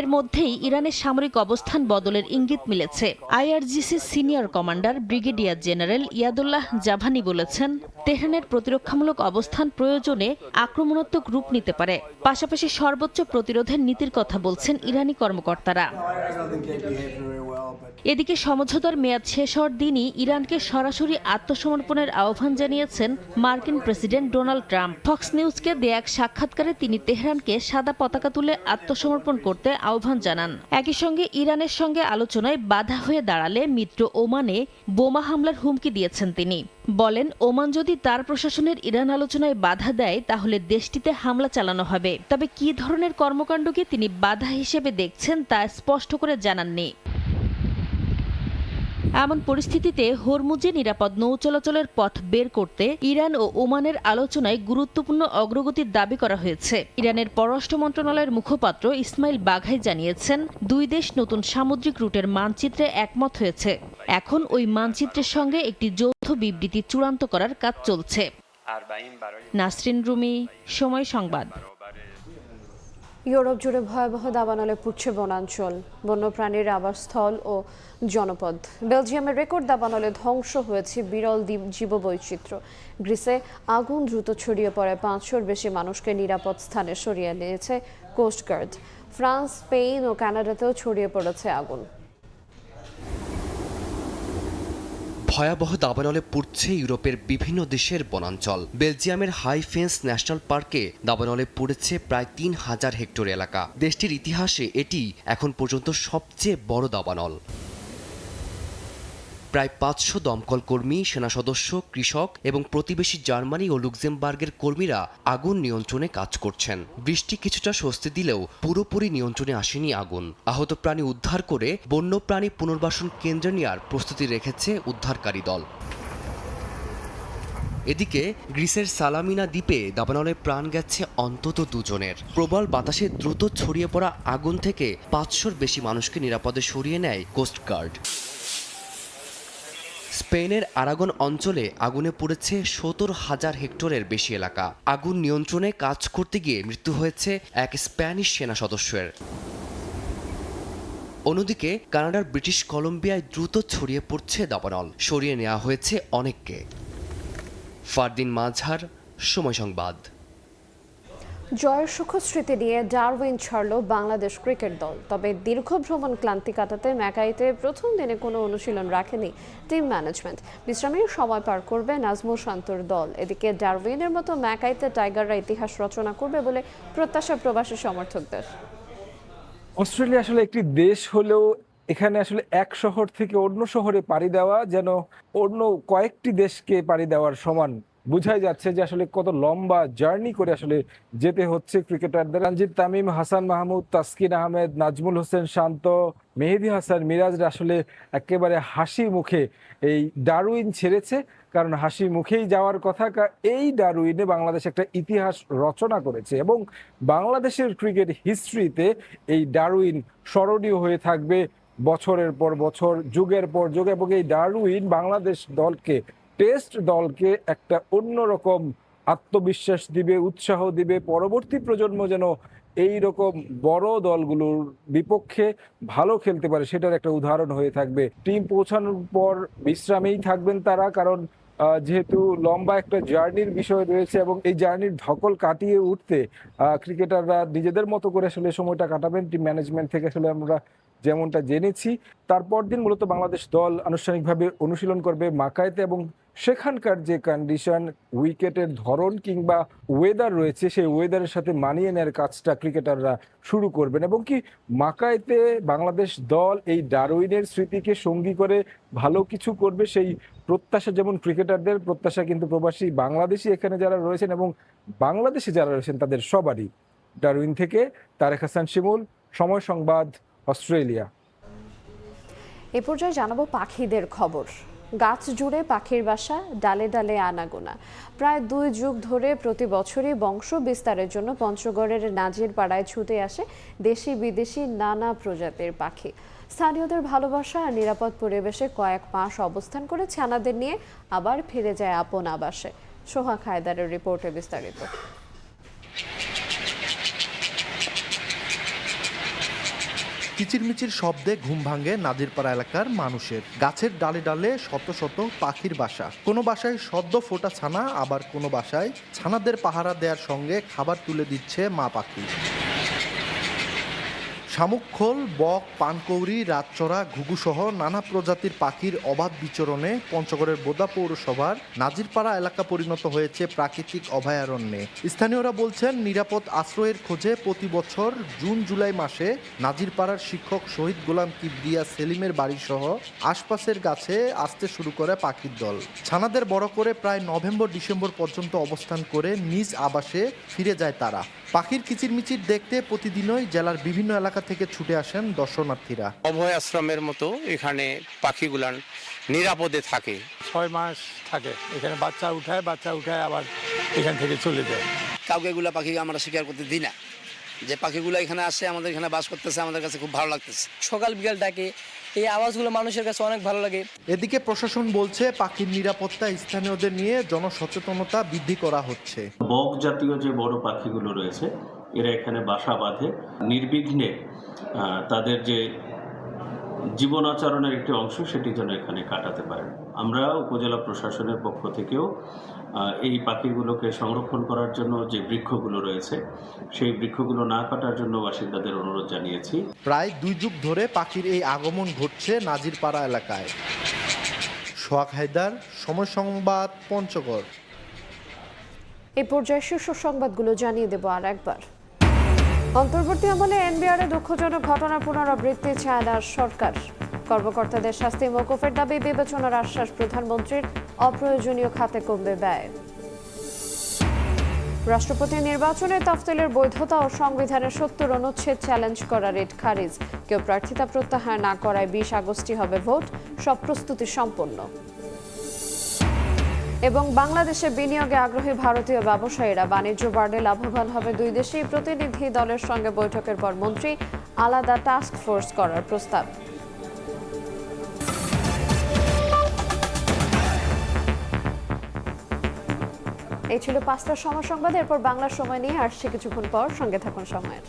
এর মধ্যেই ইরানের সামরিক অবস্থান বদলের ইঙ্গিত মিলেছে। IRGCর senior commander brigadier general Yadollah Javani বলেছেন তেহরানের প্রতিরক্ষামূলক অবস্থান প্রয়োজনে আক্রমণাত্মক রূপ নিতে পারে। পাশাপাশি সর্বোচ্চ প্রতিরোধের নীতির কথা বলছেন ইরানি কর্মকর্তারা। এদিকে সমঝোতার মেয়াদ শেষ হওয়ার দিনই ইরানকে সরাসরি আত্মসমর্পণের আহ্বান জানিয়েছেন মার্কিন প্রেসিডেন্ট ডোনাল্ড ট্রাম্প। ফক্স নিউজকে দেয়া এক সাক্ষাৎকারে তিনি তেহরানকে সাদা পতাকা তুলে আত্মসমর্পণ করতে আহ্বান জানান। একই সঙ্গে ইরানের সঙ্গে আলোচনায় বাধা হয়ে দাঁড়ালে মিত্র ওমানে বোমা হামলার হুমকি দিয়েছেন তিনি। বলেন ওমান যদি তার প্রশাসনের ইরান আলোচনায় বাধা দেয় তাহলে দেশটিতে হামলা চালানো হবে। তবে কী ধরনের কর্মকাণ্ডকে তিনি বাধা হিসেবে দেখছেন তা স্পষ্ট করে জানাননি। এমন পরিস্থিতিতে হরমুজে নিরাপদ নৌ চলাচলের পথ বের করতে ইরান ও ওমানের আলোচনায় গুরুত্বপূর্ণ অগ্রগতির দাবি করা হয়েছে। ইরানের পররাষ্ট্র মন্ত্রণালয়ের মুখপাত্র ইসমাইল বাঘাই জানিয়েছেন দুই দেশ নতুন সামুদ্রিক রুটের মানচিত্রে একমত হয়েছে। এখন ওই মানচিত্রের সঙ্গে একটি যৌথ বিবৃতি চূড়ান্ত করার কাজ চলছে। নাসরিন রুমি, সময় সংবাদ। ইউরোপ জুড়ে ভয়াবহ দাবানলে পুড়ছে বনাঞ্চল, বন্যপ্রাণীর আবাসস্থল ও জনপদ। বেলজিয়ামের রেকর্ড দাবানলে ধ্বংস হয়েছে বিরল জীববৈচিত্র্য। গ্রিসে আগুন দ্রুত ছড়িয়ে পড়ে 500-র বেশি মানুষকে নিরাপদ স্থানে সরিয়ে নিয়েছে কোস্টগার্ড। ফ্রান্স, স্পেন ও কানাডাতেও ছড়িয়ে পড়েছে আগুন। ভয়াবহ দাবানলে পুড়ছে ইউরোপের বিভিন্ন দেশের বনাঞ্চল। বেলজিয়ামের হাইফেন্স ন্যাশনাল পার্কে দাবানলে পুড়েছে প্রায় 3000 হেক্টর এলাকা। দেশটির ইতিহাসে এটি এখন পর্যন্ত সবচেয়ে বড় দাবানল। প্রায় 500 দমকল কর্মী, সেনা সদস্য, কৃষক এবং প্রতিবেশী জার্মানি ও লুক্সেমবার্গের কর্মীরা আগুন নিয়ন্ত্রণে কাজ করছেন। বৃষ্টি কিছুটা স্বস্তি দিলেও পুরোপুরি নিয়ন্ত্রণে আসেনি আগুন। আহত প্রাণী উদ্ধার করে বন্যপ্রাণী পুনর্বাসন কেন্দ্রে নেওয়ার প্রস্তুতি রেখেছে উদ্ধারকারী দল। এদিকে গ্রিসের সালামিনা দ্বীপে দাবানলে প্রাণ গেছে অন্তত 2 জনের। প্রবল বাতাসে দ্রুত ছড়িয়ে পড়া আগুন থেকে 500-র বেশি মানুষকে নিরাপদে সরিয়ে নেয় কোস্টগার্ড। স্পেনের আরাগন অঞ্চলে আগুনে পুড়েছে 70,000 হেক্টরের বেশি এলাকা। আগুন নিয়ন্ত্রণে কাজ করতে গিয়ে মৃত্যু হয়েছে এক স্প্যানিশ সেনা সদস্যের। অন্যদিকে কানাডার ব্রিটিশ কলম্বিয়ায় দ্রুত ছড়িয়ে পড়ছে দাবানল, সরিয়ে নেওয়া হয়েছে অনেককে। ফারদিন মাঝহার, সময় সংবাদ। জয়ের সুখ স্মৃতি নিয়ে ডারউইন ছাড়ল বাংলাদেশ ক্রিকেট দল। তবে দীর্ঘ ভ্রমণ ক্লান্তি কাটাতে ম্যাকাইতে প্রথম দিনে কোনো অনুশীলন রাখেনি টিম ম্যানেজমেন্ট। বিশ্রামের সময় পার করবে নাজমুল শান্তর দল। এদিকে ডারউইনের মতো ম্যাকাইতে টাইগাররা ইতিহাস রচনা করবে বলে প্রত্যাশা প্রবাসী সমর্থকদের। অস্ট্রেলিয়া আসলে একটি দেশ হলেও এখানে আসলে এক শহর থেকে অন্য শহরে পাড়ি দেওয়া যেন অন্য কয়েকটি দেশকে পাড়ি দেওয়ার সমান। বোঝাই যাচ্ছে যে আসলে কত লম্বা জার্নি করে আসলে যেতে হচ্ছে ক্রিকেটারদের। রঞ্জিত, তামিম, হাসান মাহমুদ, তাসকিন আহমেদ, নাজমুল হোসেন শান্ত, মেহেদী হাসান মিরাজরা আসলে একেবারে হাসি মুখে এই ডারউইন ছেড়েছে, কারণ হাসি মুখেই যাওয়ার কথা। এই ডারউইনে বাংলাদেশ একটা ইতিহাস রচনা করেছে এবং বাংলাদেশের ক্রিকেট হিস্ট্রিতে এই ডারউইন স্মরণীয় হয়ে থাকবে বছরের পর বছর, যুগের পর যুগ। এবং এই ডারউইন বাংলাদেশ দলকে, টেস্ট দলকে একটা অন্যরকম আত্মবিশ্বাস দিবে, উৎসাহ দিবে। পরবর্তী প্রজন্ম যেন এই রকম বড় দলগুলোর বিপক্ষে ভালো খেলতে পারে সেটার একটা উদাহরণ হয়ে থাকবে। টিম পৌঁছানোর পর বিশ্রামেই থাকবেন তারা, কারণ যেহেতু লম্বা একটা জার্নির বিষয় রয়েছে এবং এই জার্নির ধকল কাটিয়ে উঠতে ক্রিকেটাররা নিজেদের মতো করে আসলে সময়টা কাটাবেন। টিম ম্যানেজমেন্ট থেকে আসলে আমরা যেমনটা জেনেছি, তারপর দিন মূলত বাংলাদেশ দল আনুষ্ঠানিকভাবে অনুশীলন করবে মাকাইতে এবং সেখানকার যে কন্ডিশন, উইকেটের ধরন কিংবা ওয়েদার রয়েছে সেই ওয়েদারের সাথে মানিয়ে নেওয়ার কাজটা ক্রিকেটাররা শুরু করবেন। এবং কি মাকাইতে বাংলাদেশ দল এই ডারউইনের স্মৃতিকে সঙ্গী করে ভালো কিছু করবে সেই প্রত্যাশা যেমন ক্রিকেটারদের, প্রত্যাশা কিন্তু প্রবাসী বাংলাদেশি এখানে যারা রয়েছেন এবং বাংলাদেশে যারা রয়েছেন তাদের সবারই। ডারউইন থেকে তারেক হাসান শিমুল, সময় সংবাদ, অস্ট্রেলিয়া। এ পর্যায়ে জানাবো পাখিদের খবর। গাছ জুড়ে পাখির বাসা, ডালে ডালে আনাগোনা। প্রায় 2 যুগ ধরে প্রতি বছরই বংশ বিস্তারের জন্য পঞ্চগড়ের নাজির পাড়ায় ছুটে আসে দেশি বিদেশি নানা প্রজাতির পাখি। স্থানীয়দের ভালোবাসা আর নিরাপদ পরিবেশে কয়েক মাস অবস্থান করে ছানাদের নিয়ে আবার ফিরে যায় আপন আবাসে। সোহাগ হায়দারের রিপোর্টে বিস্তারিত। কিচিরমিচির শব্দে ঘুম ভাঙে নাজিরপাড়া এলাকার মানুষের। গাছের ডালে ডালে শত শত পাখির বাসা। কোনো বাসায় সদ্য ফোটা ছানা, আবার কোনো বাসায় ছানাদের পাহারা দেওয়ার সঙ্গে খাবার তুলে দিচ্ছে মা পাখি। শামুকখোল, বক, পানকৌড়ি, রাতচরা, ঘুঘুসহ নানা প্রজাতির পাখির অবাধ বিচরণে পঞ্চগড়ের বোদা পৌরসভার নাজিরপাড়া এলাকা পরিণত হয়েছে প্রাকৃতিক অভয়ারণ্যে। স্থানীয়রা বলছেন, নিরাপদ আশ্রয়ের খোঁজে প্রতি বছর জুন জুলাই মাসে নাজিরপাড়ার শিক্ষক শহীদ গোলাম কিবরিয়া সেলিমের বাড়িসহ আশপাশের গাছে আসতে শুরু করে পাখির দল। ছানাদের বড় করে প্রায় নভেম্বর ডিসেম্বর পর্যন্ত অবস্থান করে নিজ আবাসে ফিরে যায় তারা। পাখির কিচিরমিচির দেখতে প্রতিদিনই জেলার বিভিন্ন এলাকা থেকে ছুটে আসেন দর্শনার্থীরা। অভয় আশ্রমের মতো এখানে পাখিগুলান নিরাপদে থাকে। 6 মাস থাকে এখানে, বাচ্চা উঠায় আবার এখান থেকে চলে যায়। কাউকে এগুলা পাখি আমরা শিকার করতে দিই না। যে পাখিগুলো এখানে আসে, আমাদের এখানে বাস করতেছে, আমাদের কাছে খুব ভালো লাগতেছে। সকাল বিকাল ডাকে, এই আওয়াজগুলো মানুষের কাছে অনেক ভালো লাগে। এদিকে প্রশাসন বলছে, পাখির নিরাপত্তা স্থানীয়দের নিয়ে জনসচেতনতা বৃদ্ধি করা হচ্ছে। বক জাতীয় যে বড় পাখিগুলো রয়েছে, এরা এখানে বাসা বাঁধে নির্বিঘ্নে। তাদের যে জীবন আচরণের একটি অংশ, সেটি যেন এখানে কাটাতে পারে। আমরা উপজেলা প্রশাসনের পক্ষ থেকেও এই পাখিগুলোকে সংরক্ষণ করার জন্য যে বৃক্ষগুলো রয়েছে, সেই বৃক্ষগুলো না কাটার জন্য বাসিন্দাদের অনুরোধ জানিয়েছি। প্রায় 2 যুগ ধরে পাখির এই আগমন ঘটছে নাজিরপাড়া এলাকায়। সোহাগ হায়দার, সময় সংবাদ, পঞ্চগড়। এই পর্যায়ে শীর্ষ সংবাদগুলো জানিয়ে দেব আর একবার। অন্তর্বর্তী আমলে এনবিআরে দুঃখজনক ঘটনার পুনরাবৃত্তি চায় না সরকার। কর্মকর্তাদের শাস্তি মওকুফের দাবি বিবেচনার আশ্বাস প্রধানমন্ত্রীর। অপ্রয়োজনীয় খাতে কমবে ব্যয়। রাষ্ট্রপতি নির্বাচনে তাফসিলের বৈধতা ও সংবিধানের 70 অনুচ্ছেদ চ্যালেঞ্জ করা রিট খারিজ। কেউ প্রার্থিতা প্রত্যাহার না করায় 20 আগস্টই হবে ভোট, সব প্রস্তুতি সম্পন্ন। এবং বাংলাদেশে বিনিয়োগে আগ্রহী ভারতীয় ব্যবসায়ীরা বাণিজ্য বাড়লে লাভবান হবে 2 দেশেই। প্রতিনিধি দলের সঙ্গে বৈঠকের পর মন্ত্রী আলাদা টাস্ক ফোর্স করার প্রস্তাব। এই ছিল 5টার সময় সংবাদ। এরপর বাংলা সময় নিয়ে আসছে কিছুক্ষণ পর। সঙ্গে থাকুন সময়ের।